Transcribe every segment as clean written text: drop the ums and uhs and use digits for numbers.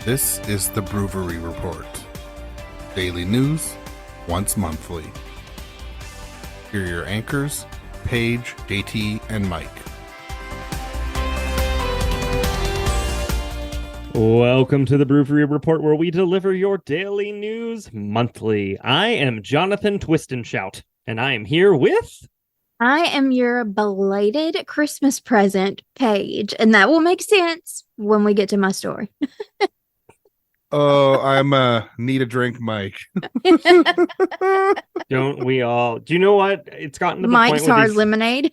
This is the BrewVerie Report. Daily news, once monthly. Here are your anchors, Paige, JT, and Mike. Welcome to the BrewVerie Report, where we deliver your daily news monthly. I am Jonathan Twist and Shout, and I am here with... I am your belated Christmas present, Paige, and that will make sense when we get to my story. Oh, I'm need a drink, Mike. Don't we all? Do you know what? It's gotten to the Mike's point where hard lemonade.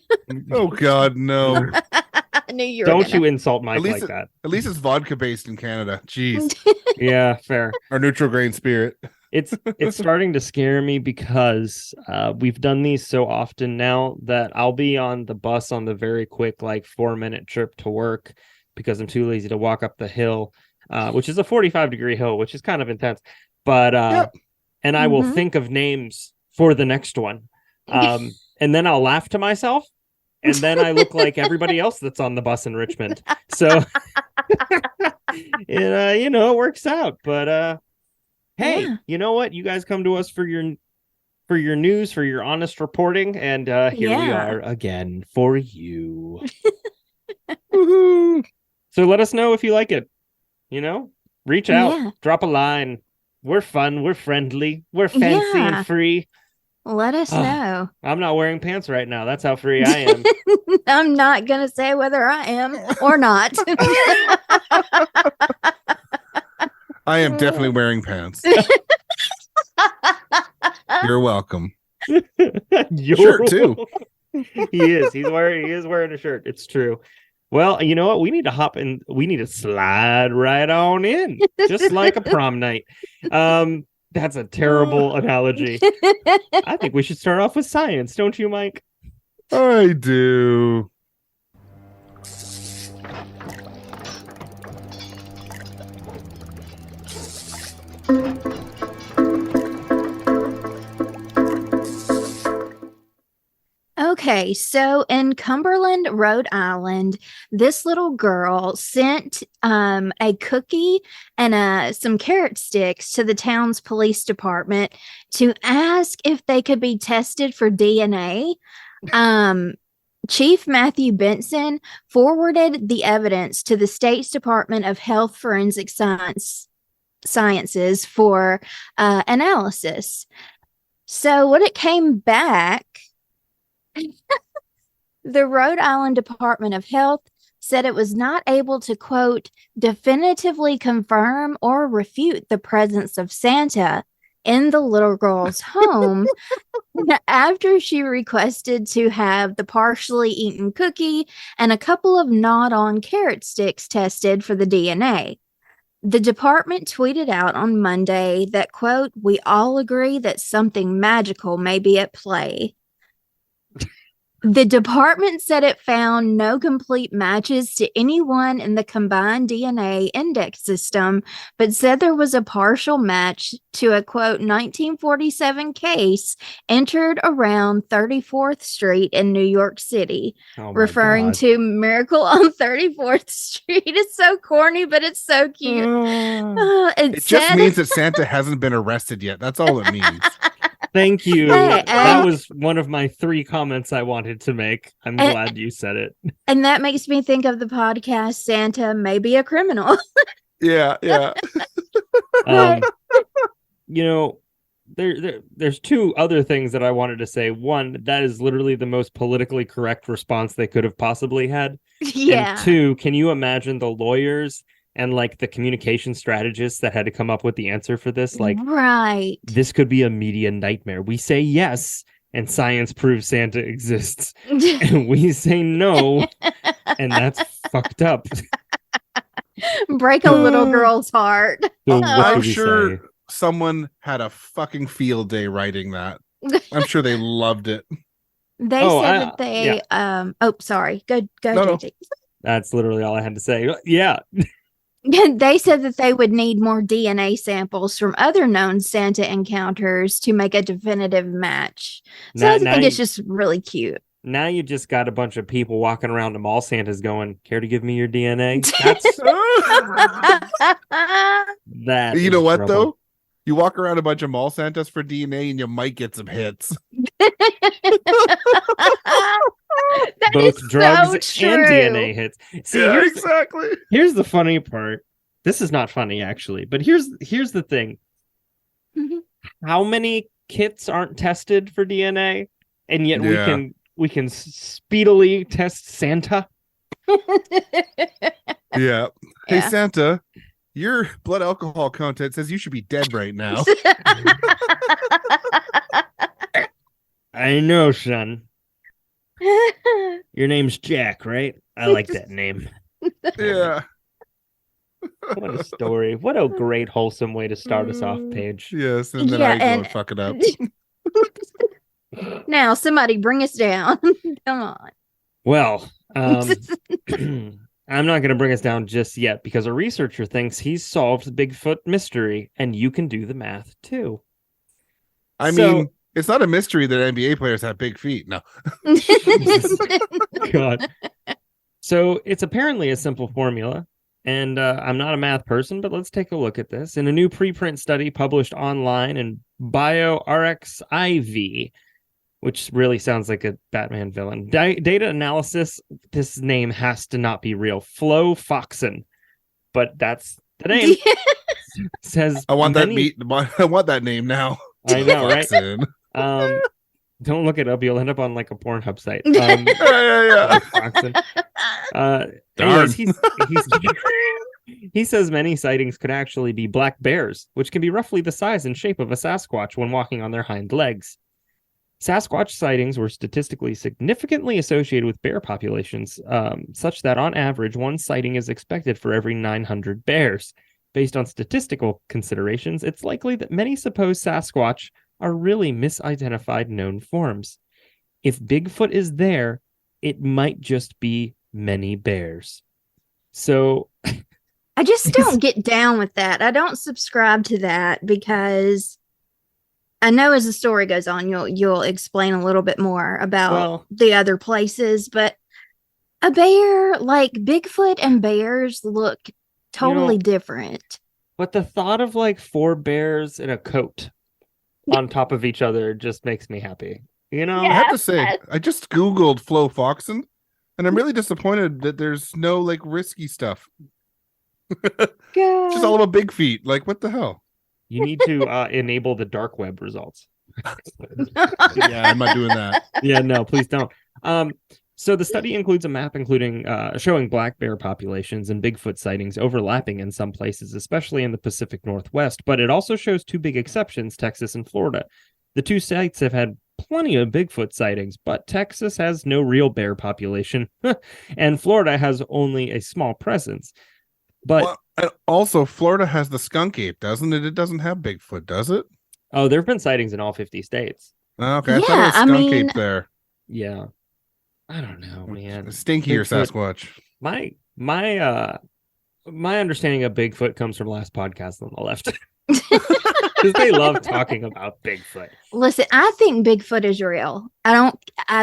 Oh God, no! I knew you were Don't gonna. you insult Mike like that? At least it's vodka based in Canada. Jeez, Yeah, fair. our neutral grain spirit. It's starting to scare me because we've done these so often now that I'll be on the bus on the very quick 4-minute trip to work because I'm too lazy to walk up the hill, which is a 45-degree hill, which is kind of intense. But and I will think of names for the next one, and then I'll laugh to myself, and then I look like everybody else that's on the bus in Richmond. So it works out. But hey, you know what? You guys come to us for your news, for your honest reporting, and here we are again for you. So let us know if you like it. Reach out, drop a line. We're fun, we're friendly, we're fancy and free. Let us know. I'm not wearing pants right now. That's how free I am. I'm not gonna say whether I am or not. I am definitely wearing pants. You're welcome. Shirt too. He is. He is wearing a shirt. It's true. Well, you know what? We need to hop in. We need to slide right on in, just like a prom night. That's a terrible analogy. I think we should start off with science, don't you, Mike? I do. Okay, so in Cumberland, Rhode Island, this little girl sent a cookie and some carrot sticks to the town's police department to ask if they could be tested for DNA. Chief Matthew Benson forwarded the evidence to the state's Department of Health Forensic Sciences for analysis. So when it came back, the Rhode Island Department of Health said it was not able to, quote, definitively confirm or refute the presence of Santa in the little girl's home after she requested to have the partially eaten cookie and a couple of gnawed-on carrot sticks tested for the DNA. The department tweeted out on Monday that, quote, we all agree that something magical may be at play. The department said it found no complete matches to anyone in the combined DNA index system, but said there was a partial match to a, quote, 1947 case entered around 34th Street in New York City, referring to Miracle on 34th Street. It's so corny, but it's so cute. It just means that Santa hasn't been arrested yet. That's all it means. Thank you. That was one of my 3 comments I wanted to make. I'm glad you said it. And that makes me think of the podcast, Santa May Be a Criminal. Yeah. There's 2 other things that I wanted to say. One, that is literally the most politically correct response they could have possibly had. Yeah. And 2, can you imagine the lawyers and the communication strategists that had to come up with the answer for this? Right. This could be a media nightmare. We say yes, and science proves Santa exists. And we say no, and that's fucked up. Break a little girl's heart. So I'm sure someone had a fucking field day writing that. I'm sure they loved it. They said that they sorry. Go No. JT. That's literally all I had to say. Yeah. They said that they would need more DNA samples from other known Santa encounters to make a definitive match. So I think it's just really cute. Now you just got a bunch of people walking around to mall Santas going, care to give me your DNA? That's that. You is know what, trouble. though? You walk around a bunch of mall Santas for DNA and you might get some hits. That Both is drugs so and true. DNA hits. See, Yeah, exactly. here's the funny part. This is not funny, actually, but here's the thing. Mhm. How many kits aren't tested for DNA, and yet we can speedily test Santa? Yeah. Hey, Yeah. Santa, your blood alcohol content says you should be dead right now. I know, son. Your name's Jack, right? I like that name. Yeah. What a story. What a great, wholesome way to start us off, Paige. Yes, and then Yeah, I go and- and fuck it up. Now, somebody bring us down. Come on. Well, I'm not going to bring us down just yet because a researcher thinks he's solved the Bigfoot mystery, and you can do the math too. I So- mean, it's not a mystery that NBA players have big feet. No. God. So it's apparently a simple formula. And I'm not a math person, but let's take a look at this. In a new preprint study published online in BioRxiv, which really sounds like a Batman villain. Data analysis, this name has to not be real. Flofoxin. But that's the name. Says I want many- I want that name now. I know, right? Foxin. Don't look it up. You'll end up on like a Pornhub site. Yeah. Foxin. Darn. Anyways, he says many sightings could actually be black bears, which can be roughly the size and shape of a Sasquatch when walking on their hind legs. Sasquatch sightings were statistically significantly associated with bear populations, such that on average, one sighting is expected for every 900 bears. Based on statistical considerations, it's likely that many supposed Sasquatch are really misidentified known forms. If Bigfoot is there, it might just be many bears. So I just don't get down with that. I don't subscribe to that because I know as the story goes on, you'll explain a little bit more about the other places, but a bear, like Bigfoot and bears, look totally different. But the thought of like 4 bears in a coat on top of each other just makes me happy. You know? I have to say, I just Googled Flofoxin, and I'm really disappointed that there's no like risky stuff. Just all about big feet. Like, what the hell? You need to enable the dark web results. Yeah, I'm not doing that. Yeah, no, please don't. So the study includes a map including showing black bear populations and Bigfoot sightings overlapping in some places, especially in the Pacific Northwest, but it also shows 2 big exceptions, Texas and Florida. The 2 sites have had plenty of Bigfoot sightings, but Texas has no real bear population, and Florida has only a small presence. But and also, Florida has the skunk ape, doesn't it? It doesn't have Bigfoot, does it? oh, there have been sightings in all 50 states. Okay, I thought it Yeah, was I skunk mean- ape there. Yeah. I don't know, man. Stinky or Bigfoot- Sasquatch? My understanding of Bigfoot comes from last podcast on the left. Because they love talking about Bigfoot. Listen, I think Bigfoot is real. I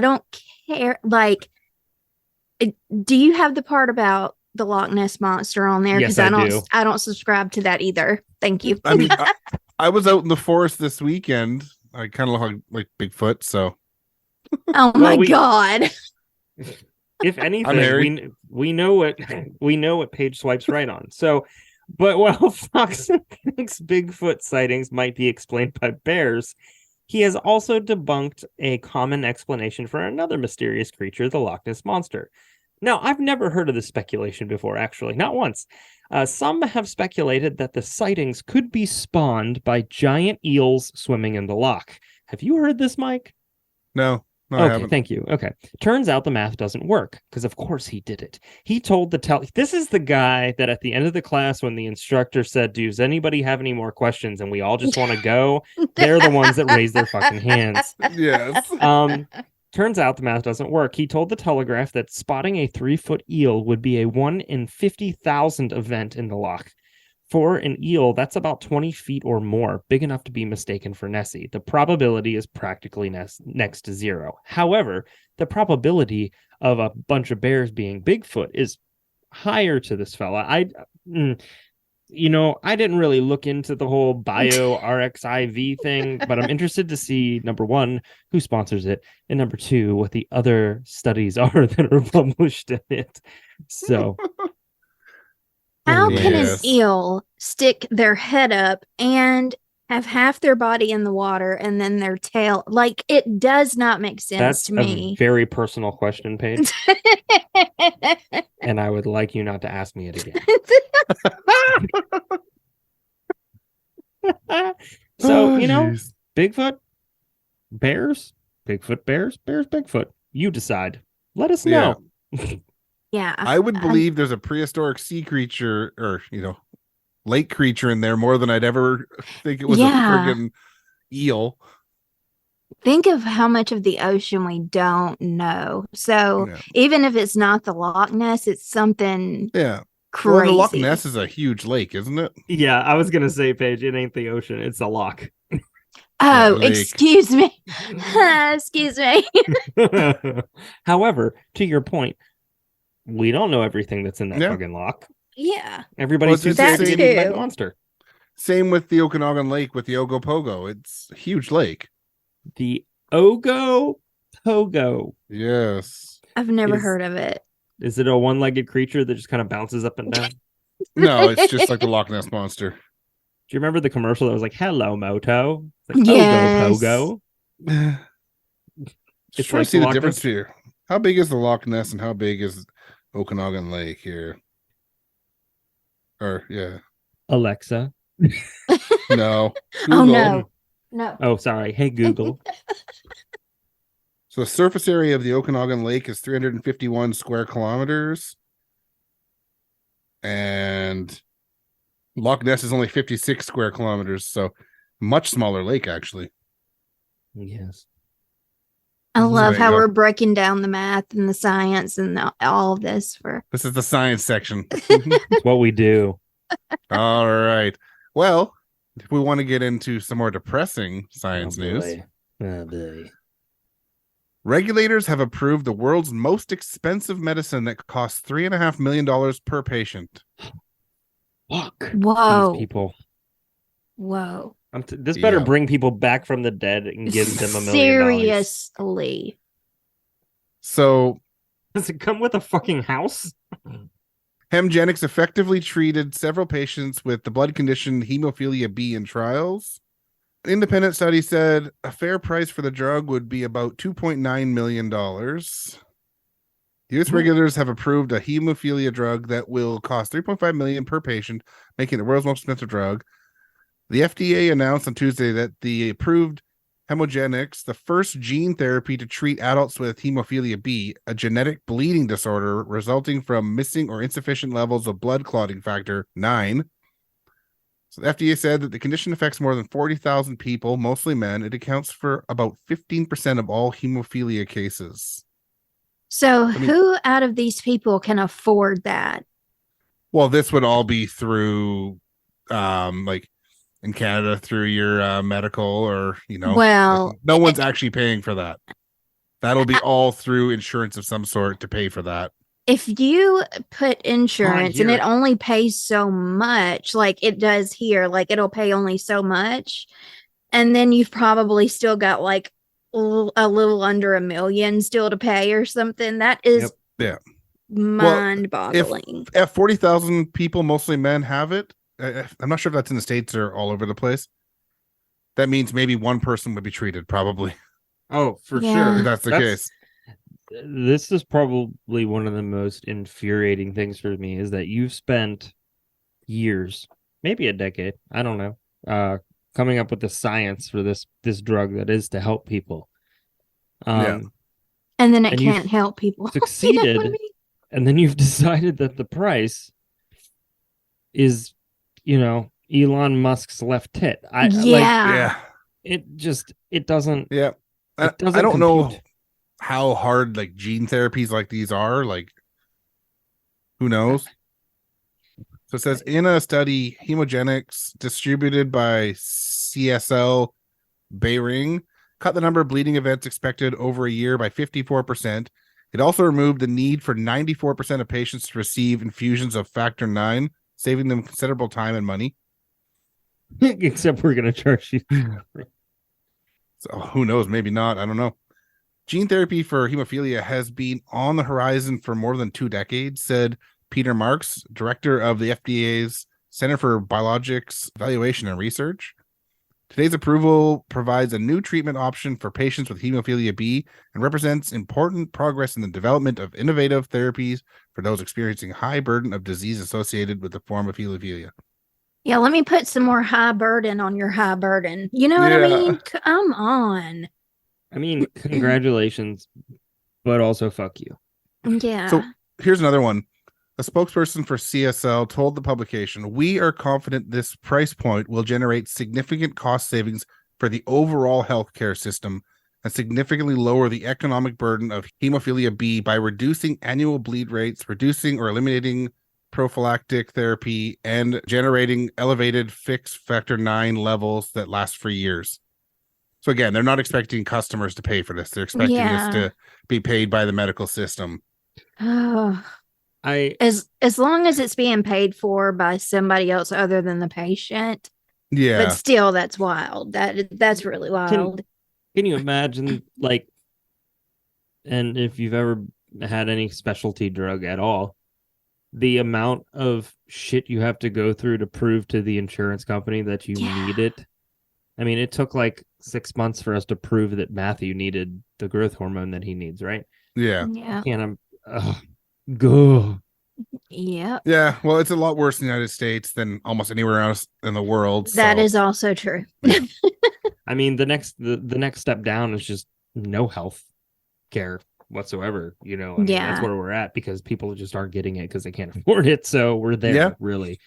don't care. Like, do you have the part about the Loch Ness monster on there? Yes, I I do. I don't subscribe to that either. Thank you. I mean, I was out in the forest this weekend. I kind of look like Bigfoot, so Oh Well, my we- God. If I'm anything, Harry. we know what Paige swipes right on. So, but while Fox thinks Bigfoot sightings might be explained by bears, he has also debunked a common explanation for another mysterious creature, the Loch Ness monster. Now, I've never heard of this speculation before, actually, not once. Some have speculated that the sightings could be spawned by giant eels swimming in the loch. Have you heard this, Mike? no, I Okay, haven't. thank you. Okay. Turns out the math doesn't work because, of course, he did it. He told this is the guy that at the end of the class, when the instructor said, does anybody have any more questions? And we all just want to go. They're the ones that raise their fucking hands. Yes. Turns out the math doesn't work. He told the Telegraph that spotting a 3-foot eel would be a 1 in 50,000 event in the loch. For an eel, that's about 20 feet or more, big enough to be mistaken for Nessie. The probability is practically next to zero. However, the probability of a bunch of bears being Bigfoot is higher to this fella. I didn't really look into the whole bio RXIV thing, but I'm interested to see, number one, who sponsors it, and number two, what the other studies are that are published in it. So how can an Yes. eel stick their head up and have half their body in the water and then their tail? Like, it does not make sense that's to a me. very personal question, Paige, and I would like you not to ask me it again. So, Jeez. Bigfoot, bears, Bigfoot, bears, Bigfoot. You decide. Let us Yeah. know. Yeah. I would believe there's a prehistoric sea creature or, lake creature in there more than I'd ever think it was a friggin' eel. Think of how much of the ocean we don't know. So Yeah. even if it's not the Loch Ness, it's something Yeah. crazy. Well, the Loch Ness is a huge lake, isn't it? Yeah, I was gonna say, Paige, it ain't the ocean, it's a loch. Oh, lake. excuse me. Excuse me. However, to your point, we don't know everything that's in that Yeah. fucking loch. Yeah. Everybody's too it's scared to that get eaten by the too. monster. Same with the Okanagan Lake with the Ogopogo. It's a huge lake. The Ogopogo. Yes. I've never Is- heard of it. Is it a one-legged creature that just kind of bounces up and down? Do No, it's just like the Loch Ness Monster. you remember the commercial that was like, "Hello, Moto"? It's like, Yes. Ogopogo. Just It's trying like to see the Loch difference Ness- here. How big is the Loch Ness and how big is Okanagan Lake here? Or yeah, Alexa. no. Oh, Google. no. No. Oh, sorry. Hey, Google. So the surface area of the Okanagan Lake is 351 square kilometers, and Loch Ness is only 56 square kilometers. So much smaller lake, actually. Yes. I love there you how go. we're breaking down the math and the science and all of this for. This is the science section. It's what we do. All right. Well, if we want to get into some more depressing science news, Oh, boy. regulators have approved the world's most expensive medicine that costs $3.5 million per patient. Fuck. Whoa. These people. Whoa. This better Yeah. bring people back from the dead and give them $1 million. Seriously. So Does it come with a fucking house? Hemgenics effectively treated several patients with the blood condition hemophilia B in trials. An independent study said a fair price for the drug would be about $2.9 million. U.S. regulators have approved a hemophilia drug that will cost $3.5 million per patient, making it the world's most expensive drug. The FDA announced on Tuesday that the approved Hemogenics, the first gene therapy to treat adults with hemophilia B, a genetic bleeding disorder resulting from missing or insufficient levels of blood clotting factor 9. So the FDA said that the condition affects more than 40,000 people, mostly men. It accounts for about 15% of all hemophilia cases. So mean- who out of these people can afford that? Well, this would all be through, like in Canada, through your medical or, Well, no one's actually paying for that. That'll be all through insurance of some sort to pay for that. if you put insurance and here. it only pays so much, like it does here, like it'll pay only so much, and then you've probably still got like a little under $1 million still to pay or something. That is Yeah. mind-boggling. If 40,000 people, mostly men, have it, I'm not sure if that's in the States or all over the place. That means maybe one person would be treated, probably. Oh, for Yeah. sure. If that's the case. This is probably one of the most infuriating things for me is that you've spent years, maybe a decade, I don't know, coming up with the science for this drug that is to help people. Yeah. And then it and you can't help people. You know what I succeeded. mean? And then you've decided that the price is, Elon Musk's left tit. Yeah. It doesn't. Yeah. I It doesn't don't know compute. how hard like gene therapies like these are. Like, who knows? So it says in a study, hemogenics distributed by CSL Behring cut the number of bleeding events expected over a year by 54%. It also removed the need for 94% of patients to receive infusions of factor 9, saving them considerable time and money. Except we're going to charge you. So who knows? Maybe not. I don't know. Gene therapy for hemophilia has been on the horizon for more than 2 decades, said Peter Marks, director of the FDA's Center for Biologics Evaluation and Research. Today's approval provides a new treatment option for patients with hemophilia B and represents important progress in the development of innovative therapies for those experiencing high burden of disease associated with the form of hemophilia. Yeah, let me put some more high burden on your high burden. You know what I mean? Come on. I mean, congratulations, but also fuck you. Yeah. So here's another one. A spokesperson for CSL told the publication, "We are confident this price point will generate significant cost savings for the overall healthcare system and significantly lower the economic burden of hemophilia B by reducing annual bleed rates, reducing or eliminating prophylactic therapy, and generating elevated fixed factor 9 levels that last for years." So again, they're not expecting customers to pay for this. They're expecting this to be paid by the medical system. Oh. As long as it's being paid for by somebody else other than the patient. Yeah. But still, that's wild. That's really wild. Can you imagine, like, and if you've ever had any specialty drug at all, the amount of shit you have to go through to prove to the insurance company that you need it? I mean, it took like 6 months for us to prove that Matthew needed the growth hormone that he needs, right? Yeah. Go. Yeah. Yeah. Well, it's a lot worse in the United States than almost anywhere else in the world. That is also true. I mean, the next step down is just no health care whatsoever. I mean, that's where we're at because people just aren't getting it because they can't afford it. So we're there, really.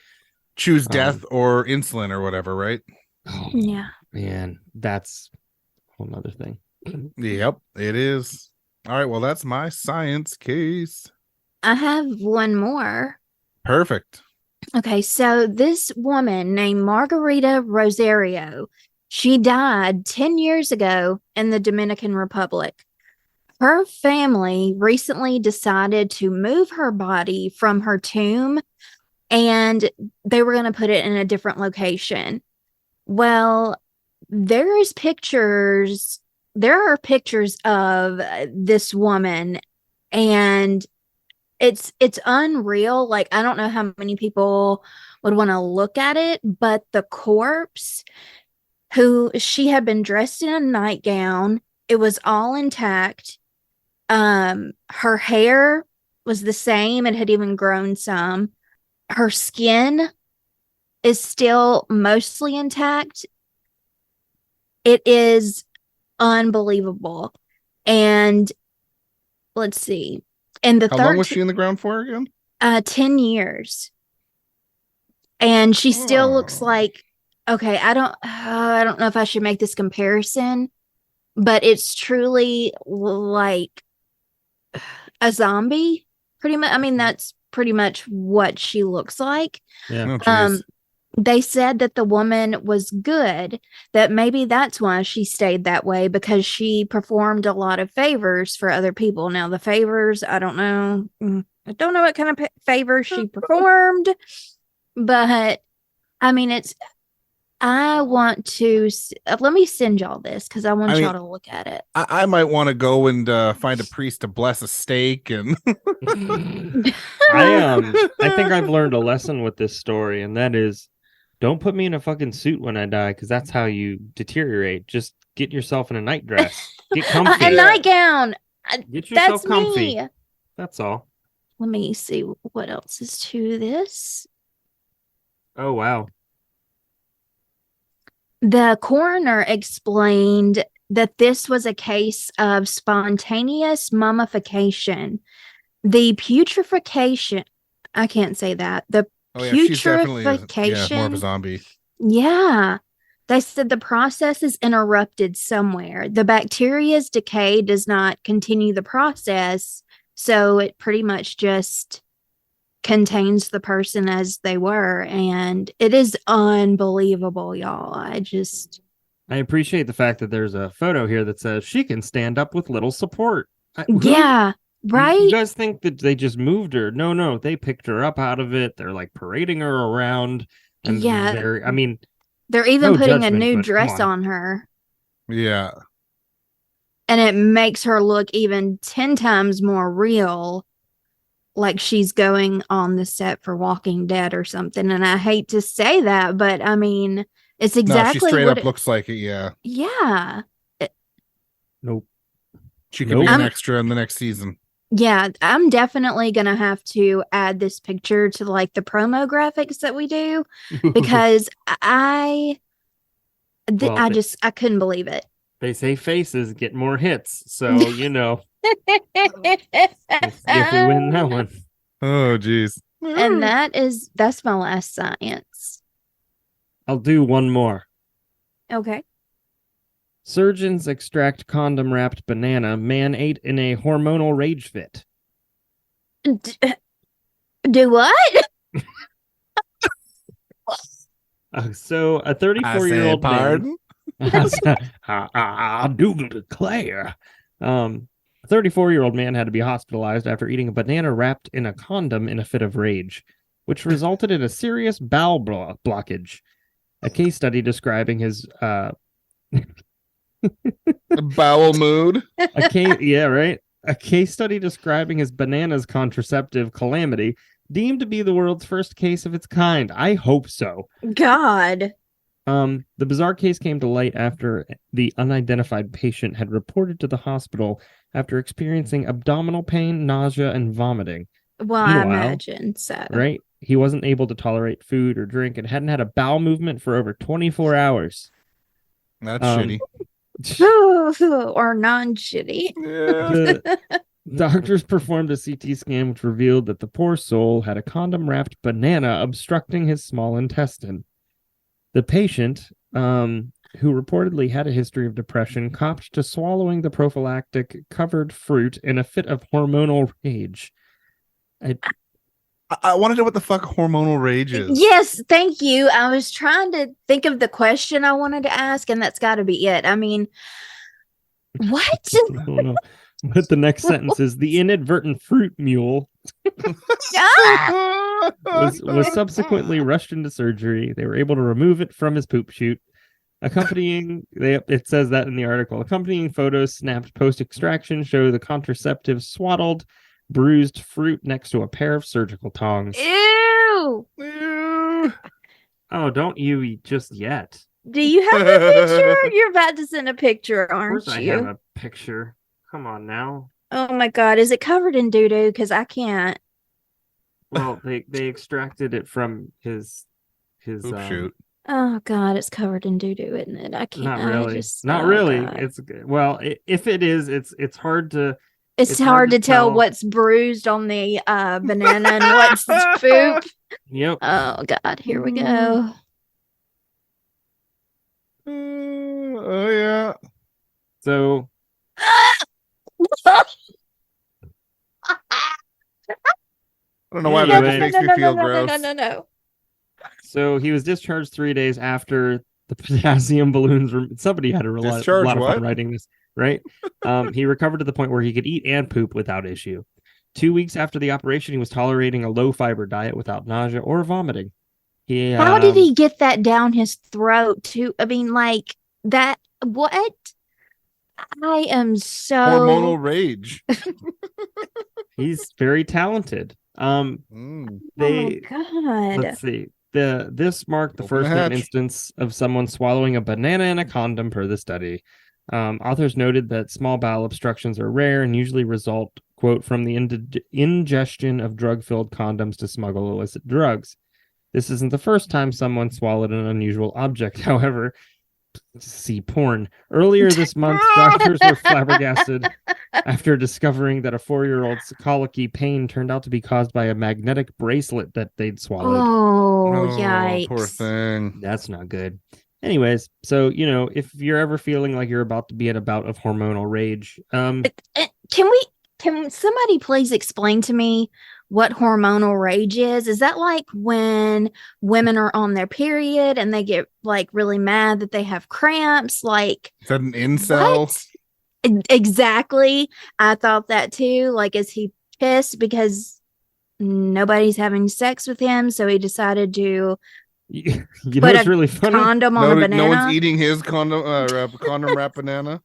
Choose death or insulin or whatever, right? Oh, yeah. Man, that's a whole nother thing. Yep, it is. All right. Well, that's my science case. I have one more. Perfect. Okay, so this woman named Margarita Rosario, she died 10 years ago in the Dominican Republic. Her family recently decided to move her body from her tomb, and they were going to put it in a different location. Well, there are pictures of this woman, and it's unreal. Like, I don't know how many people would want to look at it, but the corpse, she had been dressed in a nightgown, it was all intact. Her hair was the same, it had even grown some. Her skin is still mostly intact. It is unbelievable. And let's see. And how long was she in the ground for again? 10 years. And she still looks like, okay, I don't know if I should make this comparison, but it's truly like a zombie, pretty much. I mean, that's pretty much what she looks like. Yeah. Oh, they said that the woman was good, that maybe that's why she stayed that way, because she performed a lot of favors for other people. Now, the favors, I don't know. I don't know what kind of favors she performed, but I mean, I want to, let me send y'all this because I want y'all to look at it. I might want to go and find a priest to bless a steak. And I think I've learned a lesson with this story, and that is, don't put me in a fucking suit when I die, because that's how you deteriorate. Just get yourself in a nightdress. Get comfy. A nightgown. Get yourself That's comfy. me. That's all. Let me see what else is to this. Oh, wow. The coroner explained that this was a case of spontaneous mummification. The putrefaction, I can't say that. The she's definitely putrefaction, more of a zombie. Yeah. They said the process is interrupted somewhere. The bacteria's decay does not continue the process, so it pretty much just contains the person as they were, and it is unbelievable, y'all. I appreciate the fact that there's a photo here that says she can stand up with little support. Yeah, right. You guys think that they just moved her? No, they picked her up out of it. They're like parading her around. And Yeah. They're even no putting a judgment, new but come dress on. on her, Yeah. and it makes her look even 10 times more real, like she's going on the set for Walking Dead or something. And I hate to say that, but I mean, it's No, she exactly straight what up looks like it. Yeah. Yeah. Nope. She could be an extra in the next season. Yeah, I'm definitely gonna have to add this picture to like the promo graphics that we do, because I couldn't believe it. They say faces get more hits, so you know. We'll see if we win that one. Oh, geez. And that's my last science. I'll do one more. Okay. Surgeons extract condom wrapped banana. Man ate in a hormonal rage fit. Do what? So a 34-year-old man. I do declare. A 34-year-old man had to be hospitalized after eating a banana wrapped in a condom in a fit of rage, which resulted in a serious bowel blockage. A case study describing his bowel mood. A case study describing his bananas contraceptive calamity, deemed to be the world's first case of its kind. I hope so. God. The bizarre case came to light after the unidentified patient had reported to the hospital after experiencing abdominal pain, nausea, and vomiting. Well, I imagine so. Right? He wasn't able to tolerate food or drink and hadn't had a bowel movement for over 24 hours. That's shitty. Or non-shitty. Yeah. Doctors performed a CT scan which revealed that the poor soul had a condom-wrapped banana obstructing his small intestine. The patient, who reportedly had a history of depression, copped to swallowing the prophylactic covered fruit in a fit of hormonal rage. I want to know what the fuck hormonal rage is. Yes, thank you. I was trying to think of the question I wanted to ask, and that's got to be it. I mean, what? I don't know. But the next sentence is the inadvertent fruit mule was subsequently rushed into surgery. They were able to remove it from his poop chute. It says that in the article. Accompanying photos snapped post-extraction show the contraceptive swaddled, bruised fruit next to a pair of surgical tongs. Ew! Oh, don't you just yet. Do you have a picture? You're about to send a picture, aren't you? Of course I have a picture. Come on now. Oh my God. Is it covered in doo-doo? Because I can't. Well, they extracted it from his shoot. Oh God, it's covered in doo-doo, isn't it? I can't. Not really. God. It's if it is, it's hard to. It's hard to tell what's bruised on the banana and what's poop. Yep. Oh God, here we go. Oh yeah. So. I don't know why that just makes me feel gross. No. So he was discharged 3 days after the potassium balloons were. Somebody had a lot of fun writing this, right? He recovered to the point where he could eat and poop without issue. 2 weeks after the operation, he was tolerating a low-fiber diet without nausea or vomiting. How did he get that down his throat, too? I mean, like, that... What? I am so... Hormonal rage. He's very talented. Oh my God. Let's see. This marked the first known instance of someone swallowing a banana in a condom per the study. Authors noted that small bowel obstructions are rare and usually result, quote, from the ingestion of drug-filled condoms to smuggle illicit drugs. This isn't the first time someone swallowed an unusual object, however. See porn. Earlier this month, doctors were flabbergasted after discovering that a 4-year-old's colicky pain turned out to be caused by a magnetic bracelet that they'd swallowed. Oh, yikes. Poor thing. That's not good. Anyways, so, if you're ever feeling like you're about to be at a bout of hormonal rage, Can somebody please explain to me what hormonal rage is? Is that like when women are on their period and they get like really mad that they have cramps? Like, Is that an incel? what? Exactly. I thought that too. Like, is he pissed because nobody's having sex with him? So he decided to You know put what's a really funny? condom on a banana. No one's eating his condom wrap banana.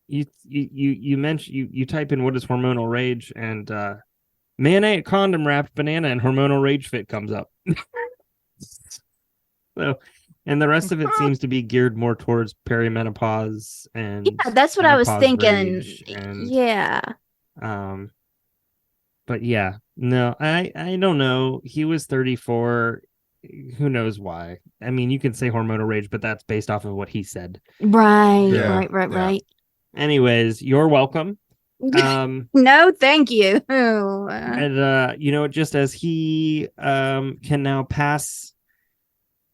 You mentioned you type in what is hormonal rage, and mayonnaise condom wrapped banana and hormonal rage fit comes up. So, and the rest of it seems to be geared more towards perimenopause and Yeah, that's what I was menopause thinking. rage and, Yeah. but yeah, no, I don't know. He was 34. Who knows why? I mean, you can say hormonal rage, but that's based off of what he said. Right, Yeah, right. Anyways, you're welcome. No, thank you. And just as he can now pass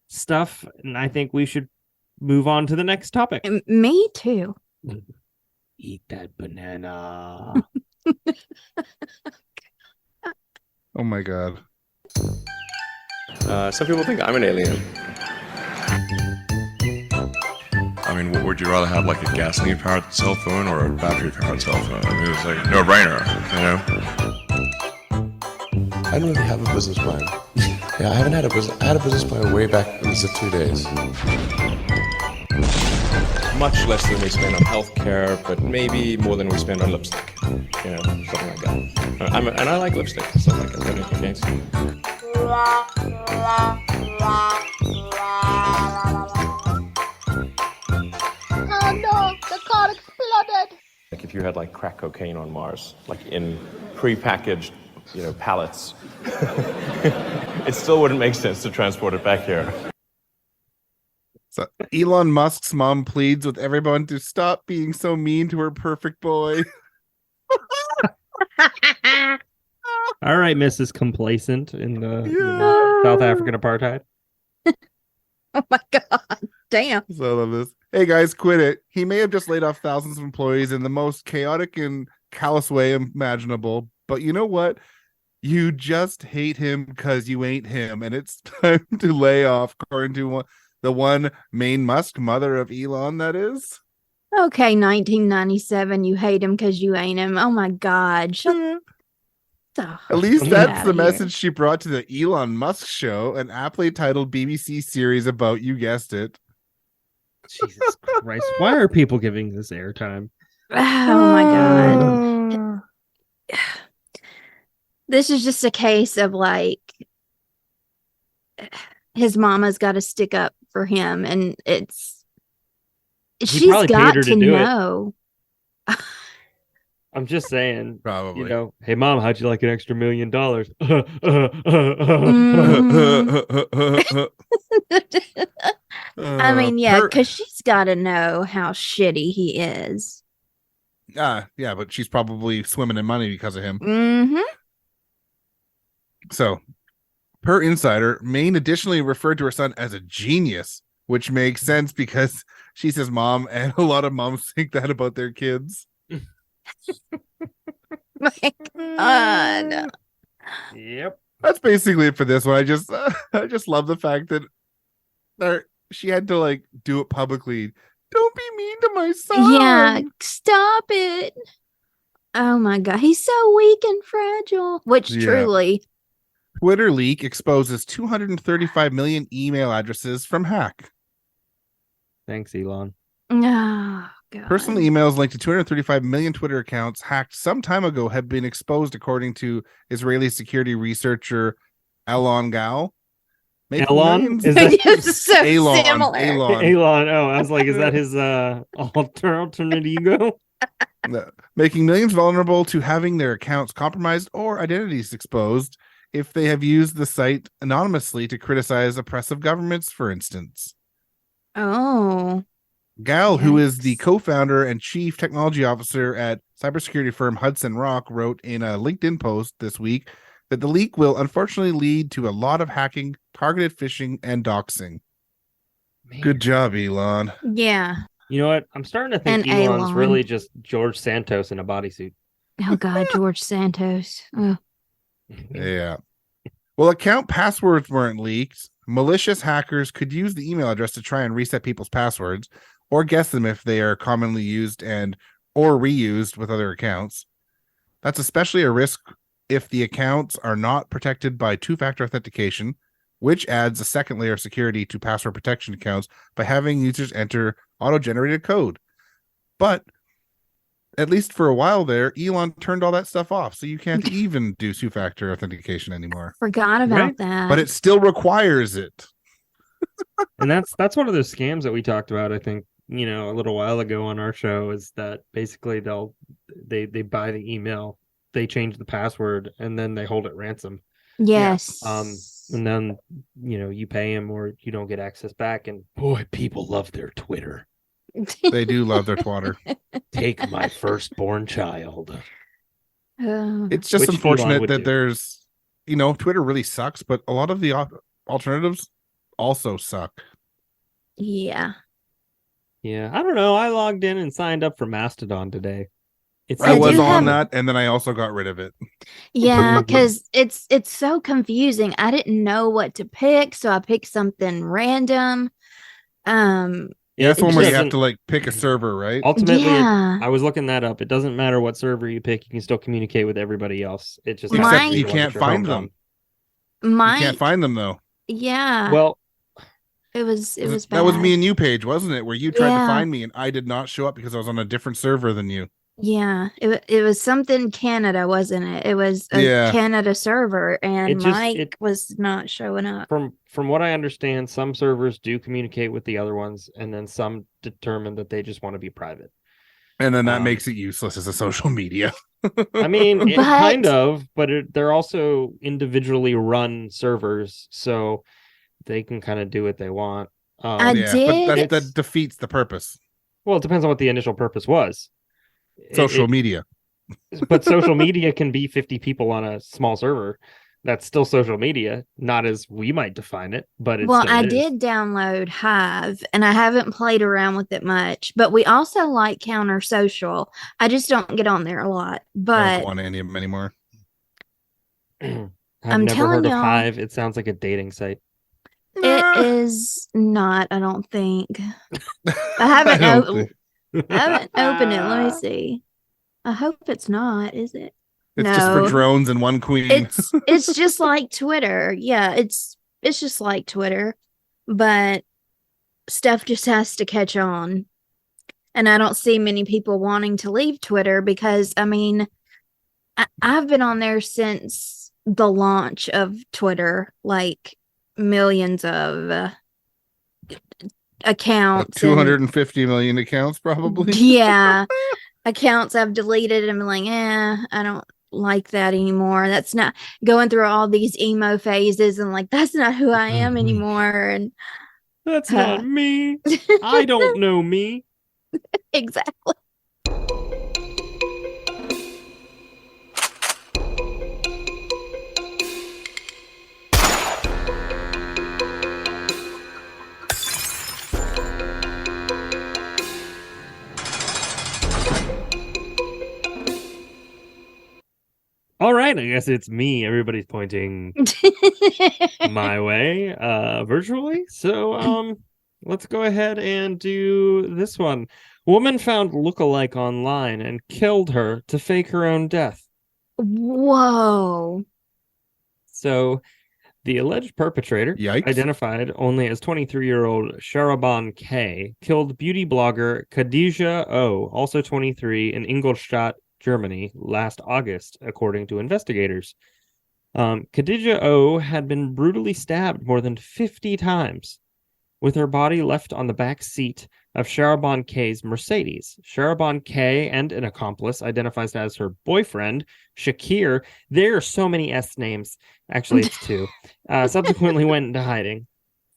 stuff, and I think we should move on to the next topic. Me too. Eat that banana. Oh my god. Some people think I'm an alien. I mean, would you rather have like a gasoline-powered cell phone or a battery-powered cell phone? I mean, it's like no-brainer, you know? I don't really have a business plan. Yeah, I haven't had a business. I had a business plan way back in the 2 days. Much less than we spend on healthcare, but maybe more than we spend on lipstick. You know, something like that. And I like lipstick, stuff like that. Anything fancy. Oh no, the car exploded. Like if you had like crack cocaine on Mars, like in pre-packaged, pallets, it still wouldn't make sense to transport it back here. So Elon Musk's mom pleads with everyone to stop being so mean to her perfect boy. All right, Mrs. Complacent in the South African apartheid. Oh my god. Damn. So I love this. Hey guys, quit it. He may have just laid off thousands of employees in the most chaotic and callous way imaginable, but you know what? You just hate him because you ain't him, and it's time to lay off, according to the one main Musk, mother of Elon, that is. Okay, 1997, you hate him because you ain't him. Oh my god. At least that's the message she brought to the Elon Musk show, an aptly titled BBC series about, you guessed it. Jesus Christ. Why are people giving this airtime? Oh my god. This is just a case of like his mama's got to stick up for him, and she's got to know. I'm just saying, Probably. Hey mom, how'd you like an extra $1 million? I mean, yeah, because she's got to know how shitty he is. Yeah, but she's probably swimming in money because of him. Mm-hmm. So, per Insider, Maine additionally referred to her son as a genius, which makes sense because she's his mom, and a lot of moms think that about their kids. My God. Yep. That's basically it for this one. I just love the fact that she had to like do it publicly. Don't be mean to my son. Yeah, stop it. Oh my god, he's so weak and fragile. Which truly. Twitter leak exposes 235 million email addresses from hack. Thanks, Elon. Oh god. Personal emails linked to 235 million Twitter accounts hacked some time ago have been exposed, according to Israeli security researcher Elon Gal. Elon? Is that so similar? Elon. Oh, I was like, is that his alternate ego? Making millions vulnerable to having their accounts compromised or identities exposed if they have used the site anonymously to criticize oppressive governments, for instance. Oh. Gal, who is the co-founder and chief technology officer at cybersecurity firm Hudson Rock, wrote in a LinkedIn post this week that the leak will unfortunately lead to a lot of hacking, targeted phishing, and doxing. Man. Good job, Elon. Yeah. You know what? I'm starting to think Elon's really just George Santos in a bodysuit. Oh God, George Santos. Oh. Yeah. Well, account passwords weren't leaked. Malicious hackers could use the email address to try and reset people's passwords or guess them if they are commonly used and or reused with other accounts. That's especially a risk if the accounts are not protected by two-factor authentication, which adds a second layer of security to password protection accounts by having users enter auto-generated code. But at least for a while there, Elon turned all that stuff off, so you can't even do two-factor authentication anymore. Forgot about Right. that. But it still requires it. And that's one of those scams that we talked about, I think, a little while ago on our show, is that basically they buy the email, they change the password, and then they hold it ransom. Yes. And then you pay them or you don't get access back. And boy, people love their Twitter. They do love their twatter. Take my firstborn child. It's just Which Elon unfortunate would that do. there's, Twitter really sucks, but a lot of the alternatives also suck. Yeah. Yeah, I don't know. I logged in and signed up for Mastodon today. I I was do on have- that, and then I also got rid of it. Yeah, because it's so confusing. I didn't know what to pick, so I picked something random. Yeah, that's it one where you doesn't- have to like pick a server, right? Ultimately, Yeah. I was looking that up. It doesn't matter what server you pick; you can still communicate with everybody else. It just Except happens to be you the one can't that you're find home them. You My can't find them though. yeah. from. Well, it was bad. That was me and you, Paige, wasn't it? Where you tried to Yeah. find me and I did not show up because I was on a different server than you. Yeah, it was something Canada, wasn't it? It was a Yeah. Canada server, and It just- Mike was not showing up. from what I understand, some servers do communicate with the other ones, and then some determine that they just want to be private. And then that Um, makes it useless as a social media. I mean, But- kind of, but they're also individually run servers, so they can kind of do what they want. I yeah, but did- that defeats the purpose. Well, it depends on what the initial purpose was. Social media. But social media can be 50 people on a small server. That's still social media, not as we might define it, but it Well, still I is. did download Hive, and I haven't played around with it much. But we also like Counter Social. I just don't get on there a lot. I don't But go on any of them anymore. I've I'm never telling heard of y'all- Hive. It sounds like a dating site. it is not. I don't think. I haven't. don't o- think- I haven't opened it. Let me see. I hope it's not. Is it? It's just for No. drones and one queen. It's just like Twitter. Yeah, it's just like Twitter, but stuff just has to catch on. And I don't see many people wanting to leave Twitter because I mean, I've been on there since the launch of Twitter, like millions of accounts. and- 250 million accounts, probably. yeah, accounts I've deleted and I'm like, I don't like that anymore. That's not going through all these emo phases and like that's not who I am anymore. And That's not me. I don't know me. exactly. All right, I guess it's me. Everybody's pointing my way virtually. So let's go ahead and do this one. Woman found lookalike online and killed her to fake her own death. Whoa. So the alleged perpetrator, Yikes. identified only as 23-year-old Sharaban K, killed beauty blogger Khadija O, also 23, in Ingolstadt, Germany, last August, according to investigators. Khadija O had been brutally stabbed more than 50 times, with her body left on the back seat of Sharaban K's Mercedes. Sharaban K and an accomplice, identified as her boyfriend, Shakir, there are so many S names, actually it's two, subsequently went into hiding.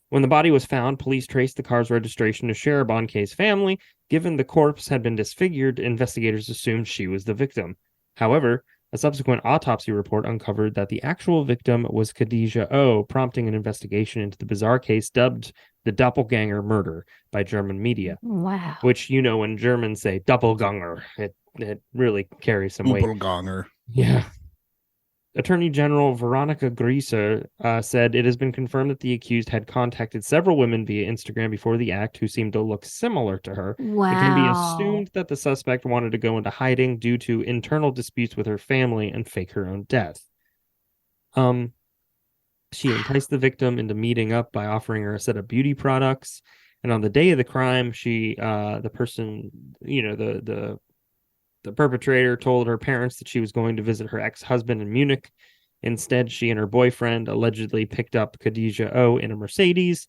When the body was found, police traced the car's registration to Sharaban K's family. Given the corpse had been disfigured, investigators assumed she was the victim. However, a subsequent autopsy report uncovered that the actual victim was Khadija O, prompting an investigation into the bizarre case dubbed the doppelganger murder by German media, Wow. which, when Germans say doppelganger, it really carries some weight. Doppelganger. Yeah. Attorney General Veronica Grieser said it has been confirmed that the accused had contacted several women via Instagram before the act who seemed to look similar to her. Wow. It can be assumed that the suspect wanted to go into hiding due to internal disputes with her family and fake her own death. She enticed the victim into meeting up by offering her a set of beauty products. And on the day of the crime, the perpetrator told her parents that she was going to visit her ex-husband in Munich. Instead, she and her boyfriend allegedly picked up Khadijah O in a Mercedes.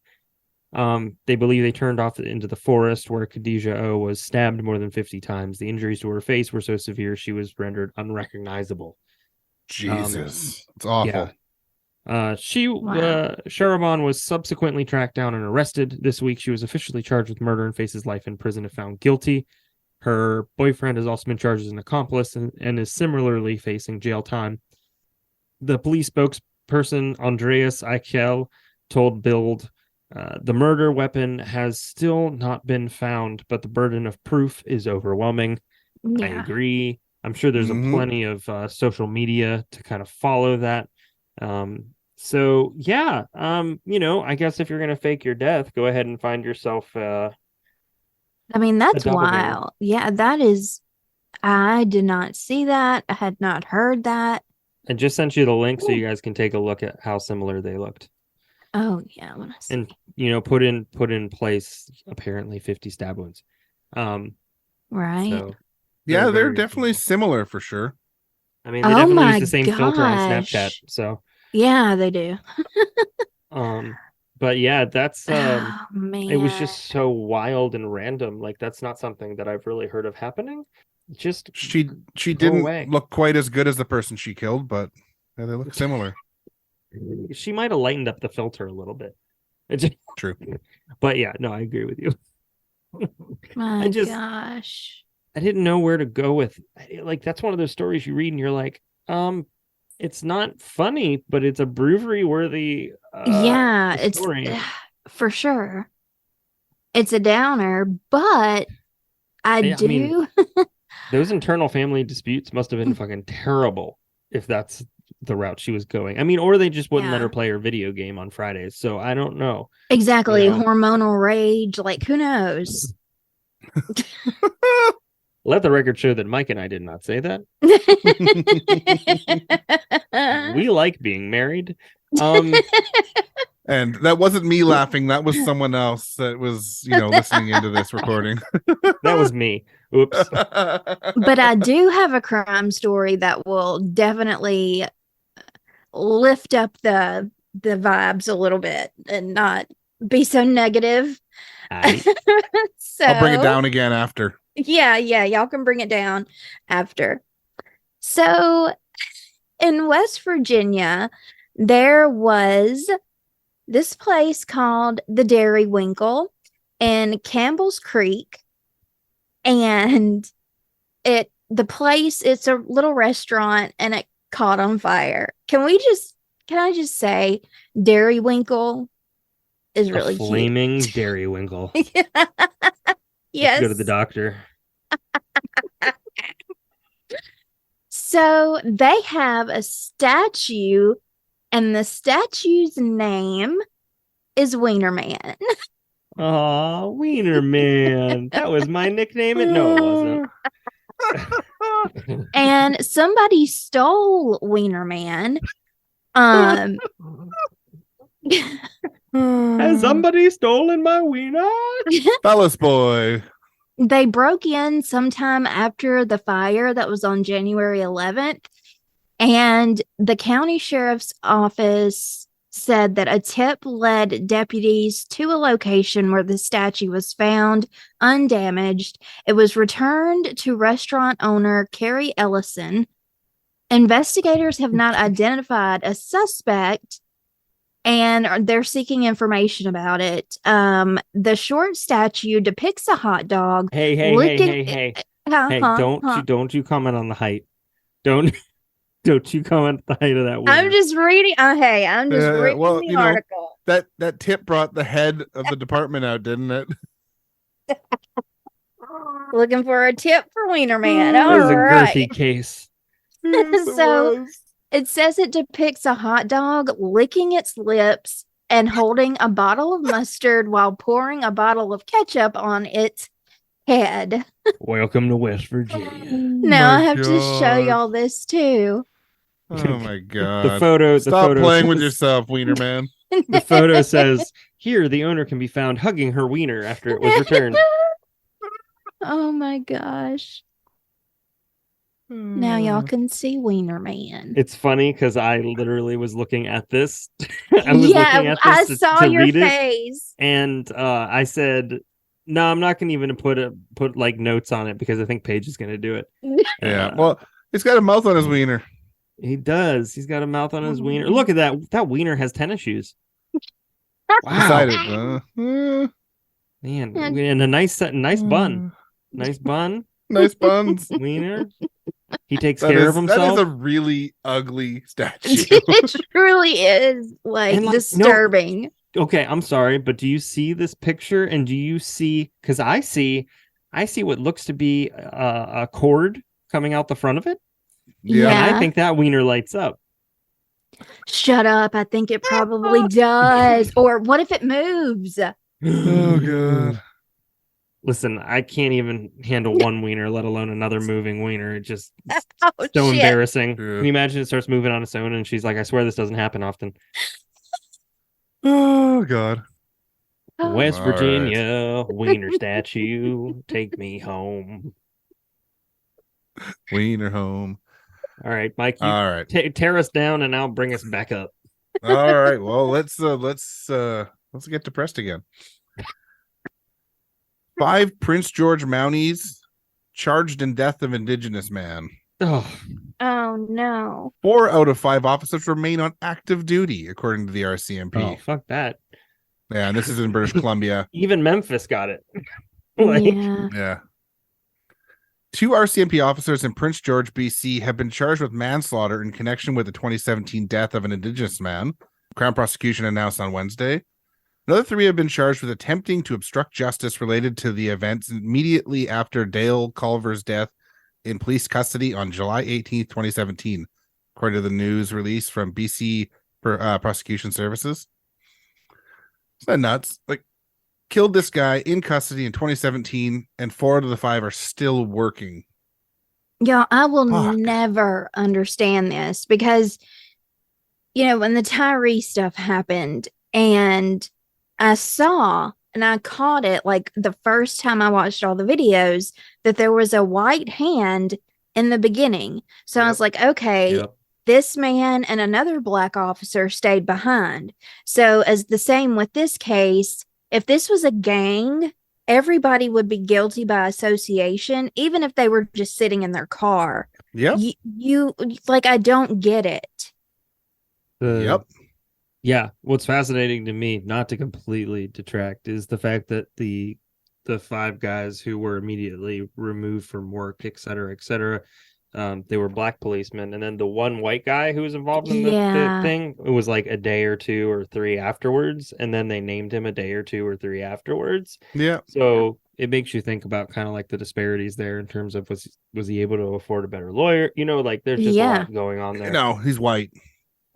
They believe they turned off into the forest where Khadijah O was stabbed more than 50 times. The injuries to her face were so severe she was rendered unrecognizable. Jesus, it's awful. Yeah. Sharaban was subsequently tracked down and arrested. This week, she was officially charged with murder and faces life in prison if found guilty. Her boyfriend has also been charged as an accomplice and is similarly facing jail time. The police spokesperson, Andreas Eichel, told Bild, the murder weapon has still not been found, but the burden of proof is overwhelming. Yeah. I agree. I'm sure there's plenty of social media to kind of follow that. So yeah, I guess if you're going to fake your death, go ahead and find yourself, I mean, that's wild. Yeah, that is, I did not see that. I had not heard that. I just sent you the link so you guys can take a look at how similar they looked. Oh yeah. I want to see. And, put in place apparently 50 stab wounds. Right. So Yeah, they're very definitely similar for sure. I mean, they definitely use my the same filter on gosh. Snapchat. So, Yeah, they do. but yeah, that's Oh man. it was just so wild and random. Like that's not something that I've really heard of happening. Just She go didn't away. look quite as good as the person she killed, but yeah, they look similar. She might have lightened up the filter a little bit. It just, True. but yeah, no, I agree with you. My gosh. I didn't know where to go with. Like that's one of those stories you read and you're like, it's not funny, but it's a brewery worthy. Yeah, it's story. for sure. It's a downer, but I mean, those internal family disputes must have been fucking terrible if that's the route she was going. I mean, or they just wouldn't let her play her video game on Fridays. So I don't know. Exactly. Hormonal rage. Like, who knows? Let the record show that Mike and I did not say that. We like being married. And that wasn't me laughing. That was someone else that was, listening into this recording. That was me. Oops. But I do have a crime story that will definitely lift up the vibes a little bit and not be so negative. So I'll bring it down again after. Yeah, y'all can bring it down after. So in West Virginia, there was this place called the Dairy Winkle in Campbell's Creek, and it's a little restaurant, and it caught on fire. Can I just say Dairy Winkle is really a flaming cute. Dairy Winkle. Yes. Go to the doctor. So they have a statue, and the statue's name is Weinerman. Oh, Weinerman. That was my nickname. No, it wasn't. And somebody stole Weinerman. Has somebody stolen my wiener? Fellas boy. They broke in sometime after the fire that was on January 11th, and the county sheriff's office said that a tip led deputies to a location where the statue was found undamaged. It was returned to restaurant owner Carrie Ellison. Investigators have not identified a suspect, and they're seeking information about it. The short statue depicts a hot dog. Hey! Don't you comment on the height? Don't you comment the height of that wiener. I'm just reading. I'm just reading the article. That tip brought the head of the department out, didn't it? Looking for a tip for Weinerman. That All was a right. girthy case. So It says it depicts a hot dog licking its lips and holding a bottle of mustard while pouring a bottle of ketchup on its head. Welcome to West Virginia. Now I my have to show God. y'all this too. Oh my god. The photo. Stop playing with says- yourself, Wiener Man. The photo says, "Here, the owner can be found hugging her wiener after it was returned." Oh my gosh. Now y'all can see Wiener Man. It's funny because I literally was looking at this. I was looking at I this saw to your read it, face. and I said, "No, I'm not going to even put like notes on it because I think Paige is going to do it." Yeah. Well, he's got a mouth on his wiener. He does. He's got a mouth on his wiener. Look at that. That wiener has tennis shoes. Beside it. Man, and a nice bun. Nice bun. Nice buns. Wiener. He takes That care is, of that himself. is a really ugly statue. It truly is like And, like, no- disturbing. Okay, I'm sorry, but do you see this picture? And do you see? Because I see what looks to be a cord coming out the front of it. Yeah. And I think that wiener lights up. Shut up. I think it probably does. Or what if it moves? Oh god. Listen, I can't even handle one wiener, let alone another moving wiener. It just Oh, so shit. embarrassing. Yeah. Can you imagine it starts moving on its own and she's like, I swear this doesn't happen often. Oh god. Oh. West All right. Virginia, wiener statue, take me home. Wiener home. All right, Mike, you All right. tear us down and I'll bring us back up. All right. Well, let's get depressed again. 5 Prince George Mounties charged in death of Indigenous man. Oh, Oh no. 4 out of 5 officers remain on active duty, according to the RCMP. fuck that. Yeah, and this is in British Columbia. Even Memphis got it. Like, Yeah. Yeah. 2 RCMP officers in Prince George, BC, have been charged with manslaughter in connection with the 2017 death of an Indigenous man. Crown prosecution announced on Wednesday. Another 3 have been charged with attempting to obstruct justice related to the events immediately after Dale Culver's death in police custody on July 18th, 2017, according to the news release from BC Prosecution Services. Isn't that nuts? Like, killed this guy in custody in 2017, and 4 out of the 5 are still working. Y'all, I will Fuck. never understand this because, when the Tyree stuff happened and I saw and I caught it like the first time I watched all the videos that there was a white hand in the beginning. So I was like, okay, Yep. this man and another black officer stayed behind. So as the same with this case, if this was a gang, everybody would be guilty by association, even if they were just sitting in their car. Yep. You like, I don't get it. Yep. Yeah, what's fascinating to me, not to completely detract, is the fact that the 5 guys who were immediately removed from work, et cetera, they were black policemen, and then the one white guy who was involved in the thing, it was like a day or 2 or 3 afterwards, and then they named him a day or 2 or 3 afterwards. Yeah. So it makes you think about kind of like the disparities there in terms of was he able to afford a better lawyer? Like there's just a lot going on there. No, he's white.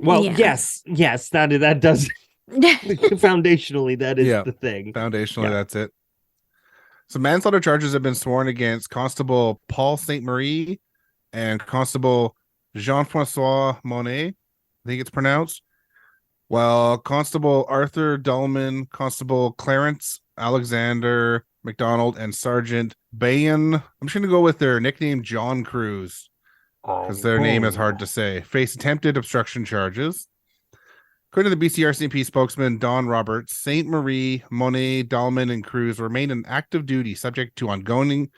Well, Yeah. yes, that does foundationally that is Yeah. the thing. Foundationally, Yeah. that's it. So manslaughter charges have been sworn against Constable Paul St. Marie and Constable Jean-Francois Monet, I think it's pronounced. While Constable Arthur Dullman, Constable Clarence Alexander McDonald, and Sergeant Bayan, I'm just going to go with their nickname John Cruz, because their name is hard to say, face attempted obstruction charges. According to the BC RCMP spokesman Don Roberts, St. Marie, Monet, Dahlman, and Cruz remain on active duty subject to ongoing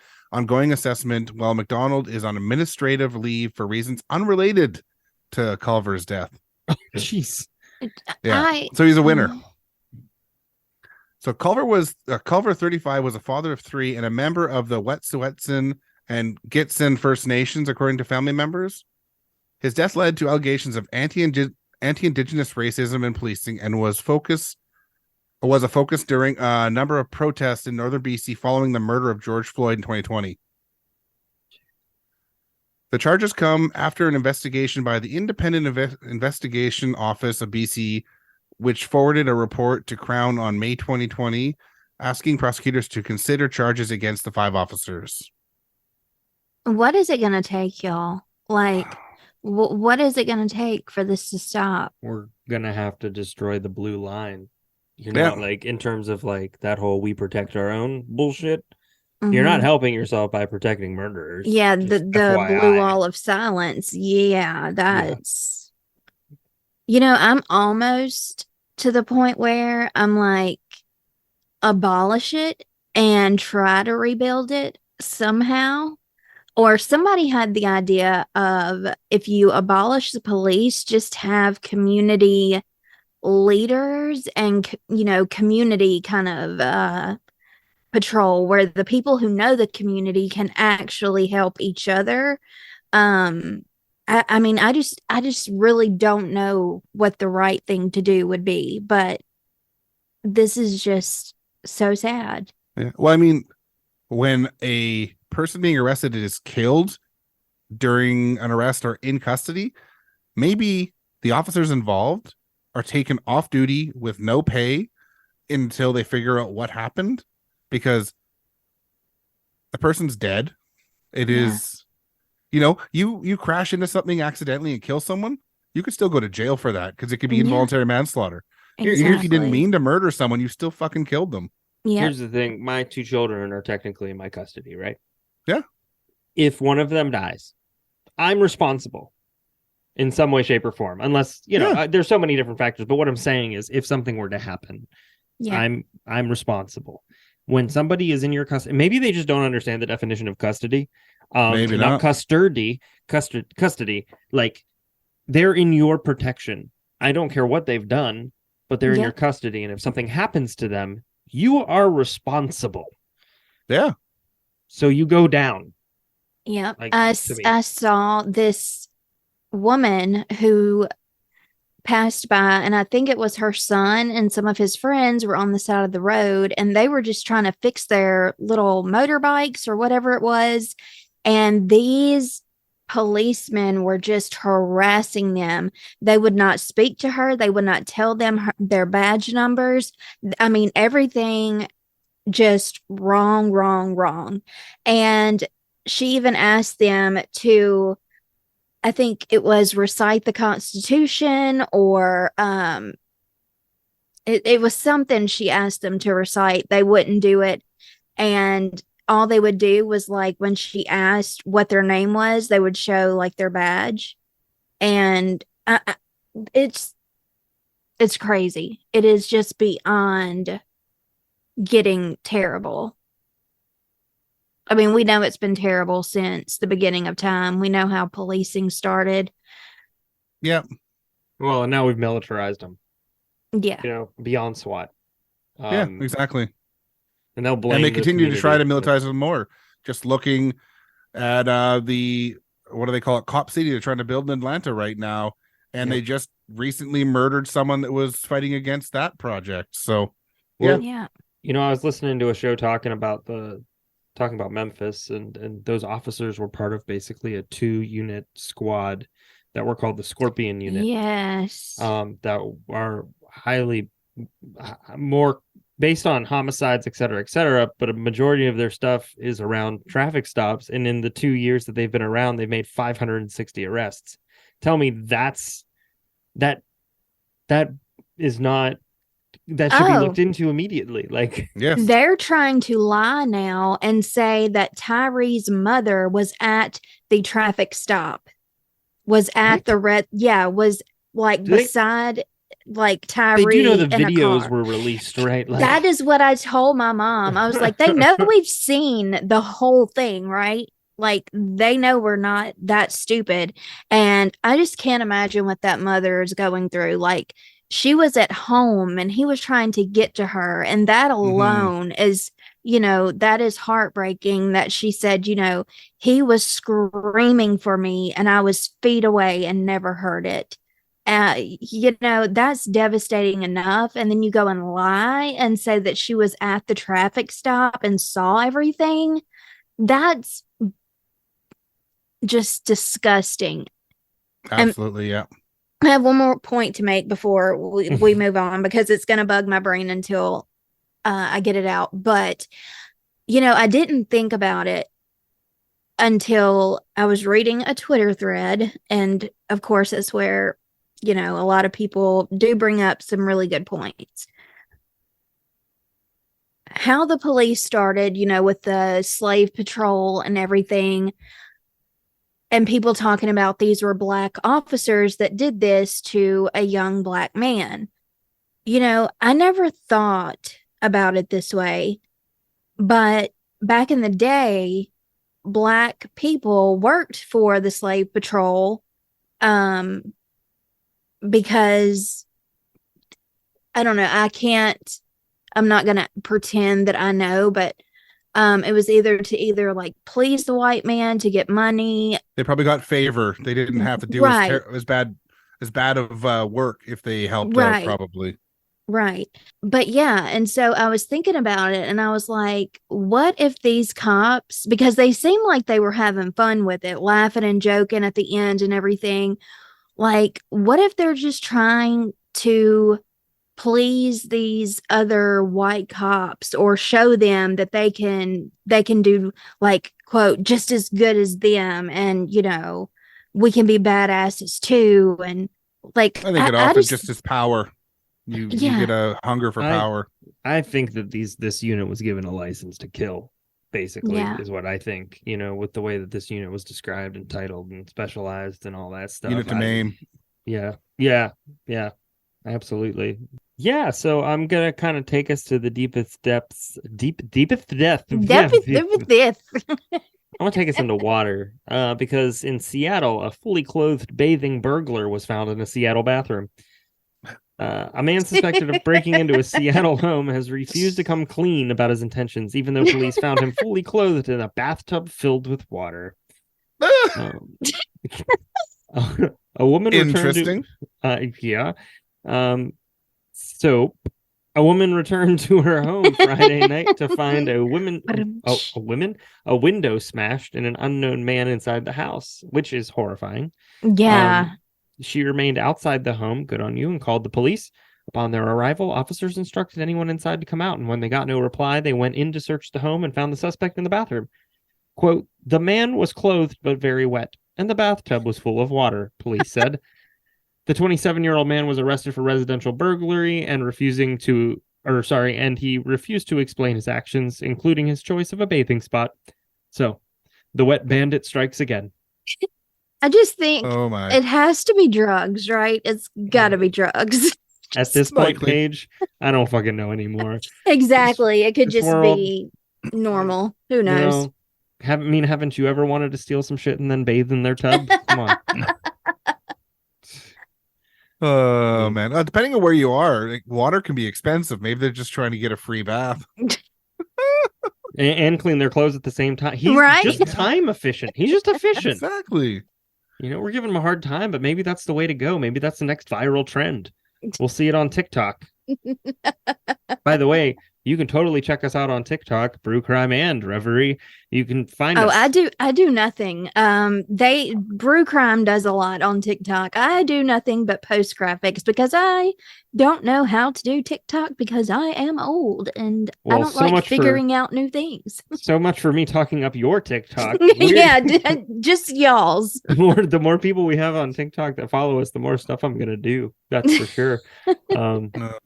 assessment, while McDonald is on administrative leave for reasons unrelated to Culver's death. Jeez. Yeah. So he's a winner. So Culver 35 was a father of 3 and a member of the Wet'suwet'en and Gitxsan First Nations, according to family members. His death led to allegations of anti-Indigenous racism in policing and was a focus during a number of protests in northern BC following the murder of George Floyd in 2020. The charges come after an investigation by the Independent Investigation Office of BC, which forwarded a report to Crown on May 2020, asking prosecutors to consider charges against the 5 officers. What is it going to take, y'all? Like, what is it going to take for this to stop? We're gonna have to destroy the blue line. You know, like in terms of like that whole "we protect our own" bullshit. You're not Mhm. helping yourself by protecting murderers. Yeah, the Just blue FYI. wall of silence. Yeah, that's I'm almost to the point where I'm like, abolish it and try to rebuild it somehow. Or somebody had the idea of, if you abolish the police, just have community leaders and community kind of patrol, where the people who know the community can actually help each other. I mean, I just really don't know what the right thing to do would be, but this is just so sad. Yeah. Well, I mean, when a person being arrested is killed during an arrest or in custody, maybe the officers involved are taken off duty with no pay until they figure out what happened, because the person's dead. It is, you crash into something accidentally and kill someone, you could still go to jail for that because it could be involuntary manslaughter. Even if you didn't mean to murder someone, you still fucking killed them. Yeah. Here's the thing. My 2 children are technically in my custody, right? Yeah. If one of them dies, I'm responsible in some way, shape, or form. Unless, there's so many different factors. But what I'm saying is, if something were to happen, I'm responsible. When somebody is in your custody, maybe they just don't understand the definition of custody. Maybe not custody. Like, they're in your protection. I don't care what they've done, but they're in your custody. And if something happens to them, you are responsible. Yeah. So you go down. Yeah. Like, I saw this woman who passed by, and I think it was her son and some of his friends were on the side of the road, and they were just trying to fix their little motorbikes or whatever it was. And these policemen were just harassing them. They would not speak to her. They would not tell them their badge numbers. I mean, everything just wrong. And she even asked them to, I think it was, recite the Constitution, or it was something she asked them to recite. They wouldn't do it. And all they would do was, like, when she asked what their name was, they would show like their badge. And it's crazy. It is just beyond getting terrible. I mean, we know it's been terrible since the beginning of time. We know how policing started. Yeah. Well, and now we've militarized them. Yeah. Beyond SWAT. Yeah, exactly. And they'll blame. And they continue to try to community. militarize them more. Just looking at the, what do they call it, Cop City they're trying to build in Atlanta right now, and they just recently murdered someone that was fighting against that project. So Yeah. I was listening to a show talking about Memphis, and those officers were part of basically a 2-unit squad that were called the Scorpion Unit. Yes. That are highly more based on homicides, et cetera, but a majority of their stuff is around traffic stops. And in the 2 years that they've been around, they've made 560 arrests. Tell me that is not, that should be looked into immediately. Like, yes, they're trying to lie now and say that Tyree's mother was at the traffic stop, was at the was like beside like Tyree. They do know the in a videos car. were released, right? Like, that is what I told my mom. I was like, they know we've seen the whole thing, right? Like, they know we're not that stupid. And I just can't imagine what that mother is going through. Like, she was at home and he was trying to get to her. And that alone is, that is heartbreaking, that she said, he was screaming for me and I was feet away and never heard it. That's devastating enough. And then you go and lie and say that she was at the traffic stop and saw everything. That's just disgusting. Absolutely, yeah. I have one more point to make before we move on, because it's going to bug my brain until I get it out. But, I didn't think about it until I was reading a Twitter thread. And of course, it's where, a lot of people do bring up some really good points. How the police started, with the slave patrol and everything. And people talking about these were Black officers that did this to a young Black man. I never thought about it this way, but back in the day, Black people worked for the slave patrol because, I don't know, I'm not going to pretend that I know, but it was either like please the white man to get money. They probably got favor. They didn't have to do as bad of work if they helped out, probably. Right. But yeah, and so I was thinking about it, and I was like, what if these cops, because they seemed like they were having fun with it, laughing and joking at the end and everything. Like, what if they're just trying to please these other white cops, or show them that they can do, like, quote, just as good as them, and we can be badasses too. And like, I think it often just is power. You get a hunger for power. I think that this unit was given a license to kill, basically, is what I think, with the way that this unit was described and titled and specialized and all that stuff. Unit to maim. Yeah, absolutely. Yeah, so I'm gonna kind of take us to the deepest depths. Deepest depth. Deepest. I want to take us into water, because in Seattle, a fully clothed bathing burglar was found in a Seattle bathroom. A man suspected of breaking into a Seattle home has refused to come clean about his intentions, even though police found him fully clothed in a bathtub filled with water. A woman Interesting. So a woman returned to her home Friday night to find a window smashed and an unknown man inside the house, which is horrifying. Yeah. She remained outside the home, good on you, and called the police. Upon their arrival, officers instructed anyone inside to come out, and when they got no reply, they went in to search the home and found the suspect in the bathroom. Quote, the man was clothed but very wet, and the bathtub was full of water, police said. The 27-year-old man was arrested for residential burglary and he refused to explain his actions, including his choice of a bathing spot. So, the wet bandit strikes again. I just think it has to be drugs, right? It's got to be drugs. At this point, Paige, I don't fucking know anymore. Exactly. It could just be normal. Who knows? Haven't you ever wanted to steal some shit and then bathe in their tub? Come on. Oh, man. Depending on where you are, like, water can be expensive. Maybe they're just trying to get a free bath. and clean their clothes at the same time. He's just time efficient. He's just efficient. Exactly. We're giving him a hard time, but maybe that's the way to go. Maybe that's the next viral trend. We'll see it on TikTok. By the way, you can totally check us out on TikTok, Brew Crime and Reverie. You can find us. I do nothing. Brew Crime does a lot on TikTok. I do nothing but post graphics because I don't know how to do TikTok because I am old and I don't like figuring out new things. So much for me talking up your TikTok. Yeah, just y'all's. The more people we have on TikTok that follow us, the more stuff I'm gonna do. That's for sure.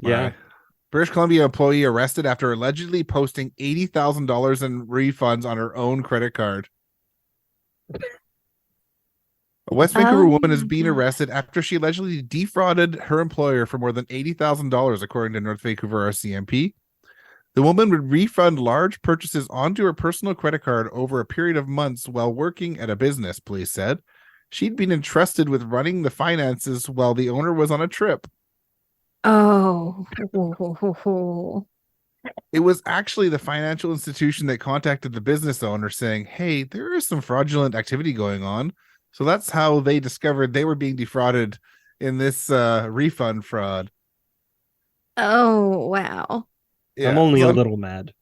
Yeah. British Columbia employee arrested after allegedly posting $80,000 in refunds on her own credit card. A West Vancouver woman is being arrested after she allegedly defrauded her employer for more than $80,000, according to North Vancouver RCMP. The woman would refund large purchases onto her personal credit card over a period of months while working at a business, police said. She'd been entrusted with running the finances while the owner was on a trip. Oh. It was actually the financial institution that contacted the business owner saying, hey, there is some fraudulent activity going on. So that's how they discovered they were being defrauded in this refund fraud. Oh, wow. Yeah. I'm only a little mad.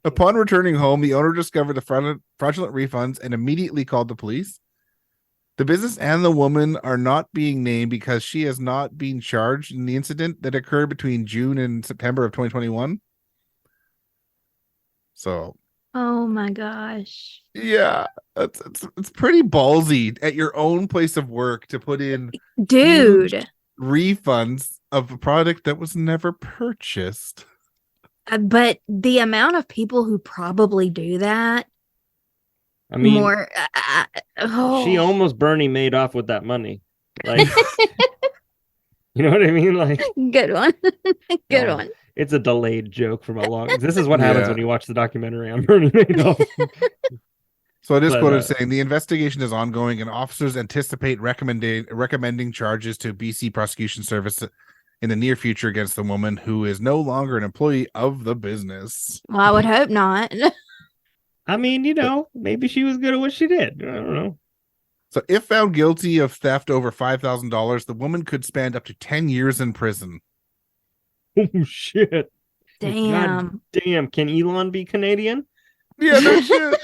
Upon returning home, the owner discovered the fraudulent refunds and immediately called the police. The business and the woman are not being named because she has not been charged in the incident that occurred between June and September of 2021. So, Oh my gosh. yeah, it's pretty ballsy at your own place of work to put in Dude. huge refunds of a product that was never purchased. But the amount of people who probably do that, I mean, more. she almost Bernie made off with that money. Like, you know what I mean? Like, Good one. Good Oh. one. it's a delayed joke from a long. This is what happens Yeah. when you watch the documentary on Bernie Madoff. So this But, quote is saying the investigation is ongoing and officers anticipate recommending charges to BC Prosecution Service in the near future against the woman who is no longer an employee of the business. Well, I would hope not. I mean, maybe she was good at what she did. I don't know. So if found guilty of theft over $5,000, the woman could spend up to 10 years in prison. Oh shit! Damn. Damn! Can Elon be Canadian? Yeah, no shit.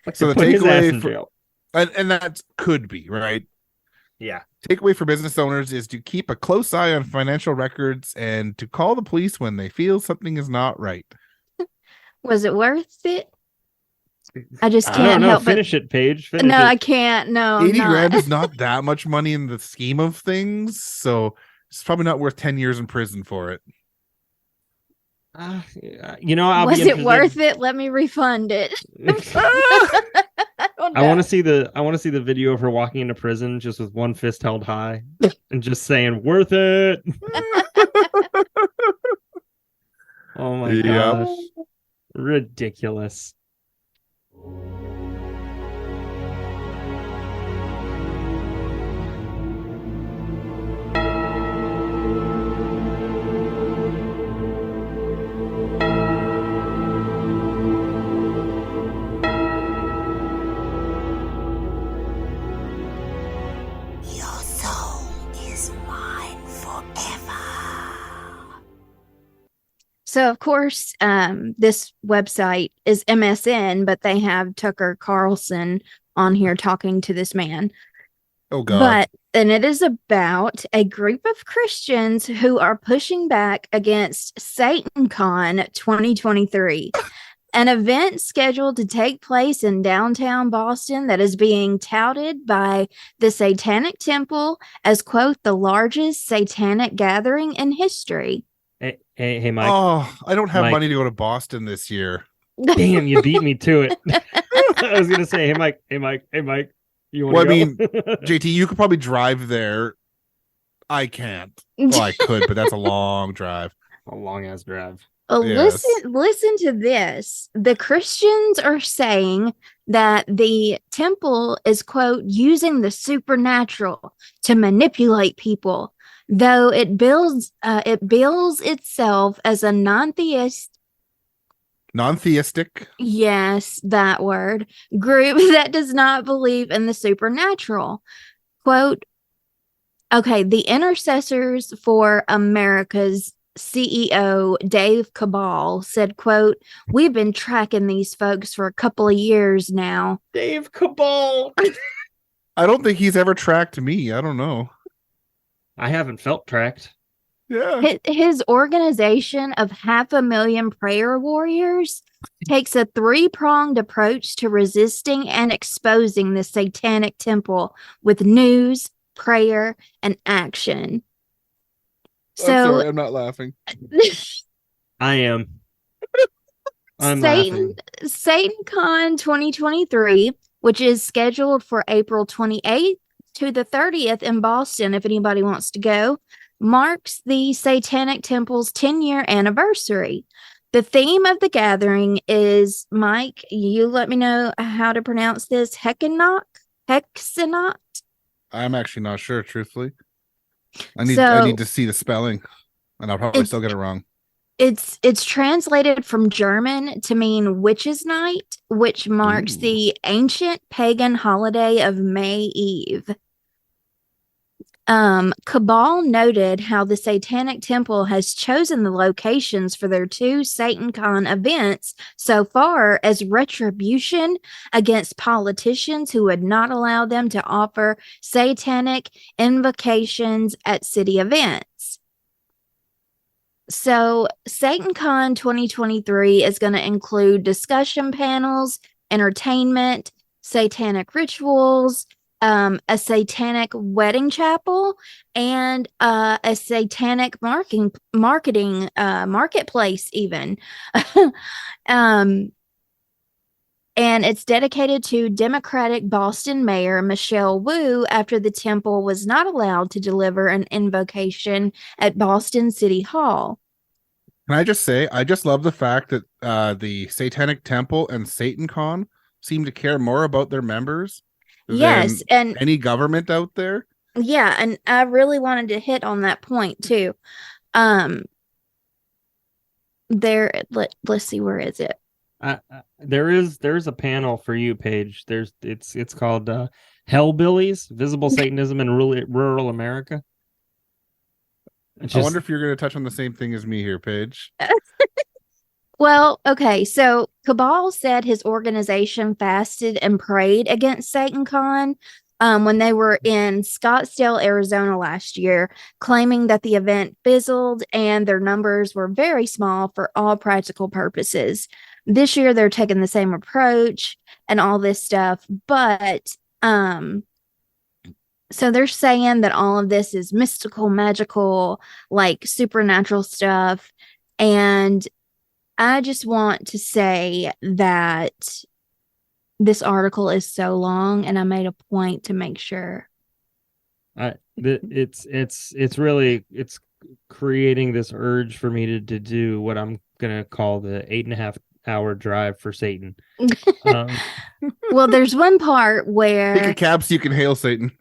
Like So to the put his ass takeaway in for- jail. And that could be, right? Yeah. Takeaway for business owners is to keep a close eye on financial records and to call the police when they feel something is not right. Was it worth it? I just I can't don't know. help but. Finish it, Paige. Finish No, it. I can't. No, I'm 80 grand not. is not that much money in the scheme of things, so it's probably not worth 10 years in prison for it. I'll Was be it interested. worth it? Let me refund it. I want to see the video of her walking into prison just with one fist held high and just saying "worth it." Oh my Yep. gosh, ridiculous. Your soul is mine forever. So, of course, this website is MSN, but they have Tucker Carlson on here talking to this man. Oh, God. And it is about a group of Christians who are pushing back against SatanCon 2023, an event scheduled to take place in downtown Boston that is being touted by the Satanic Temple as, quote, the largest satanic gathering in history. Hey, Mike. Oh, I don't have Mike. money to go to Boston this year. Damn, you beat me to it. I was gonna say, hey, Mike. You want Well, I to mean, go? JT, you could probably drive there. I can't. Well, I could, but that's a long drive. A long ass drive. Yes. Listen to this. The Christians are saying that the temple is, quote, using the supernatural to manipulate people, though it bills itself as a Non-theistic. yes, that word, group that does not believe in the supernatural. Quote, okay, the Intercessors for America's CEO Dave Cabal said, quote, we've been tracking these folks for a couple of years now. Dave Cabal. I don't think he's ever tracked me. I don't know. I haven't felt tracked. Yeah. His organization of 500,000 prayer warriors takes a three-pronged approach to resisting and exposing the Satanic Temple with news, prayer, and action. I'm sorry, So I'm not laughing. I am. I'm Satan, laughing. SatanCon 2023, which is scheduled for April 28th to the 30th in Boston, if anybody wants to go, marks the Satanic Temple's 10-year anniversary. The theme of the gathering is, Mike, you let me know how to pronounce this, Hexennacht? I'm actually not sure, truthfully. I need So- to see the spelling, and I'll probably still get it wrong. It's translated from German to mean Witches' Night, which marks Ooh. the ancient pagan holiday of May Eve. Cabal noted how the Satanic Temple has chosen the locations for their 2 SatanCon events so far as retribution against politicians who would not allow them to offer satanic invocations at city events. So, SatanCon 2023 is going to include discussion panels, entertainment, satanic rituals, a satanic wedding chapel, and a satanic marketing marketplace even. And it's dedicated to Democratic Boston Mayor Michelle Wu after the temple was not allowed to deliver an invocation at Boston City Hall. Can I just say, I just love the fact that the Satanic Temple and SatanCon seem to care more about their members Yes, than and any government out there. yeah, and I really wanted to hit on that point too. Let's see, where is it? There's a panel for you, Paige. It's called Hellbillies: Visible Satanism in Rural America. I wonder if you're going to touch on the same thing as me here, Paige. Well, okay, so Cabal said his organization fasted and prayed against SatanCon when they were in Scottsdale, Arizona last year, claiming that the event fizzled and their numbers were very small for all practical purposes. This year, they're taking the same approach and all this stuff, but so they're saying that all of this is mystical, magical, like supernatural stuff, and I just want to say that this article is so long, and I made a point to make sure. It's really creating this urge for me to do what I'm gonna call the 8.5 hour drive for Satan. Well, there's one part where Take a cab so you can hail Satan.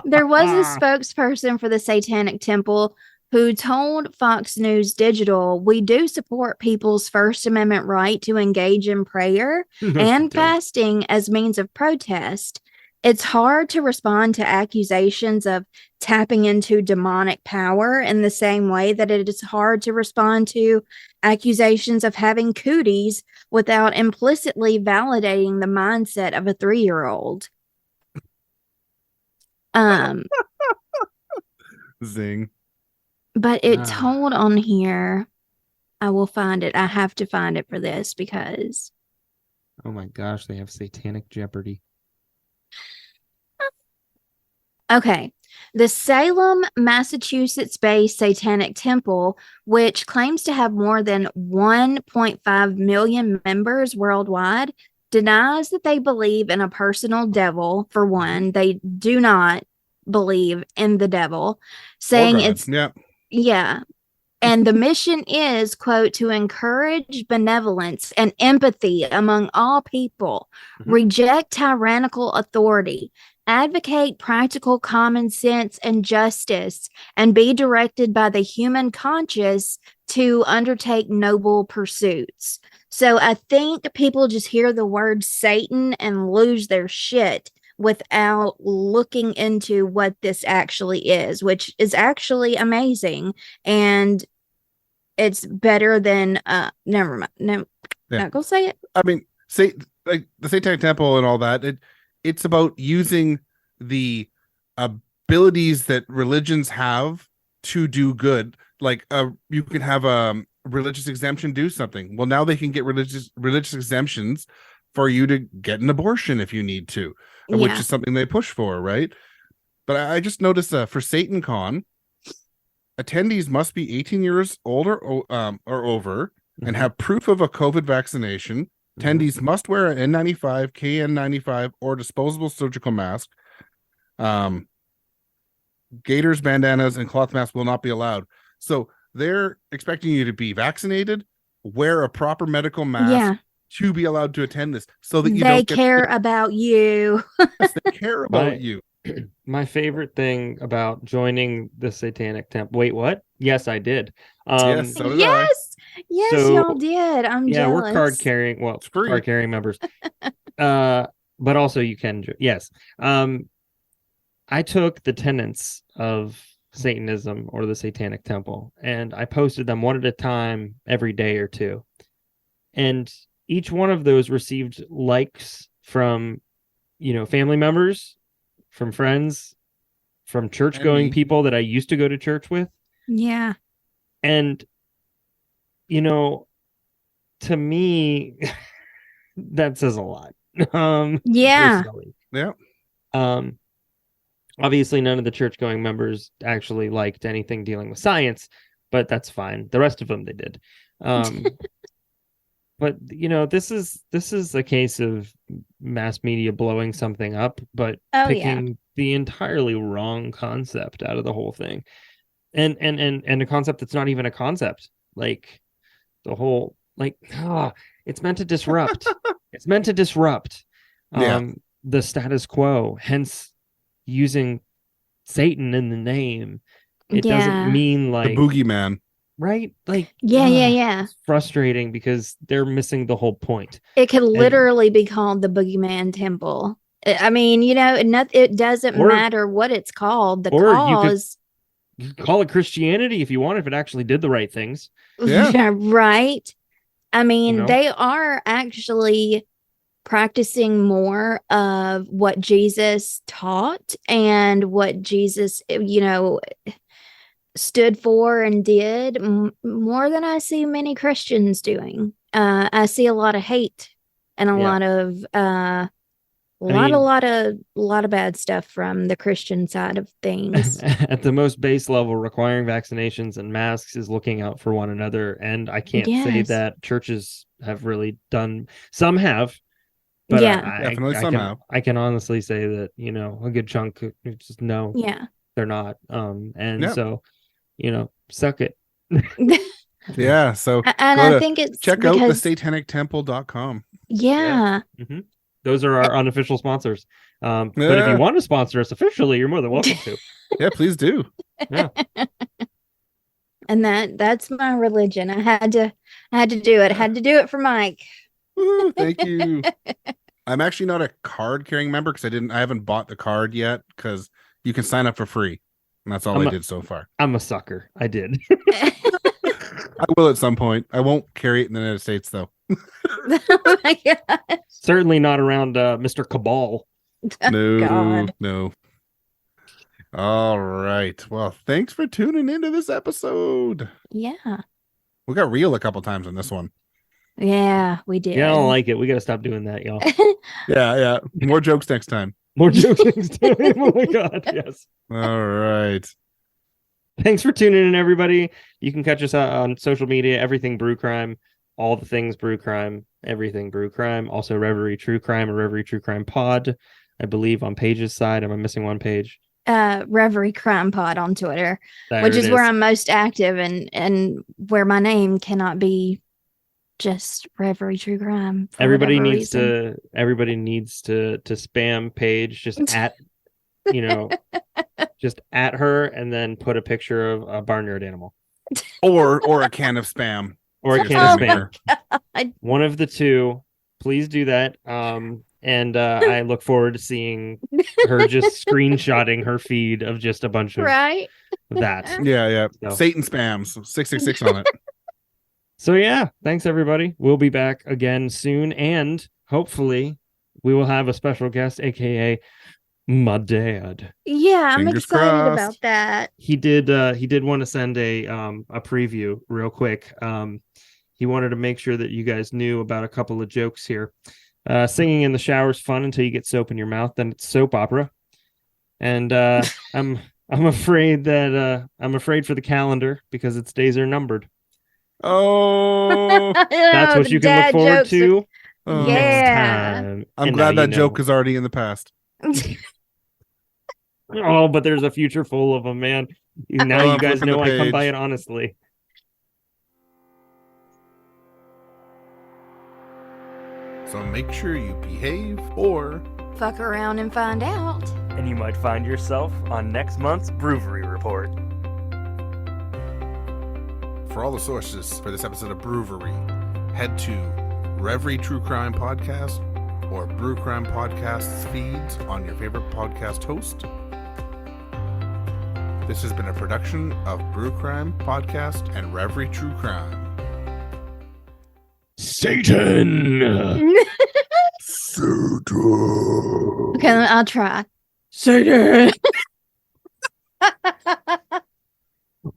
there was a spokesperson for the Satanic Temple who told Fox News Digital, "We do support people's First Amendment right to engage in prayer and fasting as means of protest. It's hard to respond to accusations of tapping into demonic power in the same way that it is hard to respond to accusations of having cooties without implicitly validating the mindset of a 3-year-old." Zing. But it's told on here. I will find it. I have to find it for this because. Oh my gosh, they have Satanic Jeopardy. Okay. The Salem, Massachusetts-based Satanic Temple, which claims to have more than 1.5 million members worldwide, denies that they believe in a personal devil. For one, they do not believe in the devil, saying it's yeah. And the mission is, quote, to encourage benevolence and empathy among all people, reject tyrannical authority, advocate practical common sense and justice, and be directed by the human conscience to undertake noble pursuits. So I think people just hear the word Satan and lose their shit without looking into what this actually is, which is actually amazing. And it's better than never mind. No, not gonna say it. I mean, say like the Satanic Temple and all that. It's about using the abilities that religions have to do good. Like you can have a religious exemption do something. Well, now they can get religious exemptions for you to get an abortion if you need to, which is something they push for, right? But I just noticed for SatanCon, attendees must be 18 years old or over and have proof of a COVID vaccination. Attendees must wear an N95, KN95, or disposable surgical mask. Gaiters, bandanas, and cloth masks will not be allowed. So they're expecting you to be vaccinated, wear a proper medical mask to be allowed to attend this, so that they care about you. Yes, they care about you. My favorite thing about joining the Satanic Temple. Wait, what? Yes, I did. Yes, so did yes, So, y'all did. I'm jealous. we're card carrying. Well, card carrying members. But also you can. Yes. I took the tenets of Satanism or the Satanic Temple and I posted them one at a time every day or two. And each one of those received likes from, family members, from friends, from church going me. people that I used to go to church with. Yeah. And, to me, that says a lot. Yeah. Personally. Yeah. Obviously, none of the church going members actually liked anything dealing with science, but that's fine. The rest of them, they did. But this is a case of mass media blowing something up, but picking the entirely wrong concept out of the whole thing, and a concept that's not even a concept. Like the whole it's meant to disrupt. It's meant to disrupt the status quo. Hence, using Satan in the name. It doesn't mean the boogeyman. Right? Like, yeah. It's frustrating because they're missing the whole point. It could literally be called the Boogeyman Temple. I mean, it doesn't matter what it's called. The cause. You could call it Christianity if you want, if it actually did the right things. Yeah. Right. I mean, they are actually practicing more of what Jesus taught and what Jesus, stood for and did more than I see many Christians doing. I see a lot of hate and a lot of bad stuff from the Christian side of things. At the most base level, requiring vaccinations and masks is looking out for one another. And I can't say that churches have really done. Some have. But definitely some have. I can honestly say that, a good chunk just no. Yeah. They're not. So, suck it. Yeah. So and I think it's check out the satanictemple.com. Yeah. Mm-hmm. Those are our unofficial sponsors. But if you want to sponsor us officially, you're more than welcome to. Yeah, please do. Yeah. And that's my religion. I had to do it. I had to do it for Mike. Ooh, thank you. I'm actually not a card carrying member because I haven't bought the card yet because you can sign up for free. And that's all I did so far. I'm a sucker. I did. I will at some point. I won't carry it in the United States though. Oh my God. Certainly not around Mr. Cabal. No, God. no. All right. Well, thanks for tuning into this episode. Yeah. We got real a couple times on this one. Yeah, we did. Yeah, I don't like it. We got to stop doing that, y'all. Yeah. More jokes next time. More jokes next time. Oh my God, yes. All right. Thanks for tuning in, everybody. You can catch us out on social media, everything Brew Crime, all the things Brew Crime, everything Brew Crime. Also, Reverie True Crime or Reverie True Crime Pod, I believe, on Paige's side. Am I missing one page? Reverie Crime Pod on Twitter, which is where I'm most active and where my name cannot be just Reverie True Crime. Everybody needs to spam Paige just at just at her and then put a picture of a barnyard animal or a can of spam or a can of spam. One of the two. Please do that. And I look forward to seeing her just screenshotting her feed of just a bunch of that. Yeah. So. Satan spams 666 on it. So yeah, thanks everybody. We'll be back again soon, and hopefully we will have a special guest, aka my dad. Yeah, I'm Fingers excited crossed. about that. He did want to send a preview real quick. He wanted to make sure that you guys knew about a couple of jokes here. Singing in the shower is fun until you get soap in your mouth, then it's soap opera. And I'm afraid for the calendar because its days are numbered. Oh, that's what you can look forward to. Yeah. Time. I'm glad that joke is already in the past. Oh, but there's a future full of them, man. Now you guys know I come by it honestly. So make sure you behave or fuck around and find out. And you might find yourself on next month's BrewVerie Report. For all the sources for this episode of BrewVerie, head to Reverie True Crime Podcast or Brew Crime Podcast's feeds on your favorite podcast host. This has been a production of Brew Crime Podcast and Reverie True Crime. Satan. Okay, I'll try. Satan.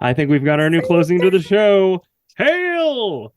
I think we've got our new closing to the show. Hail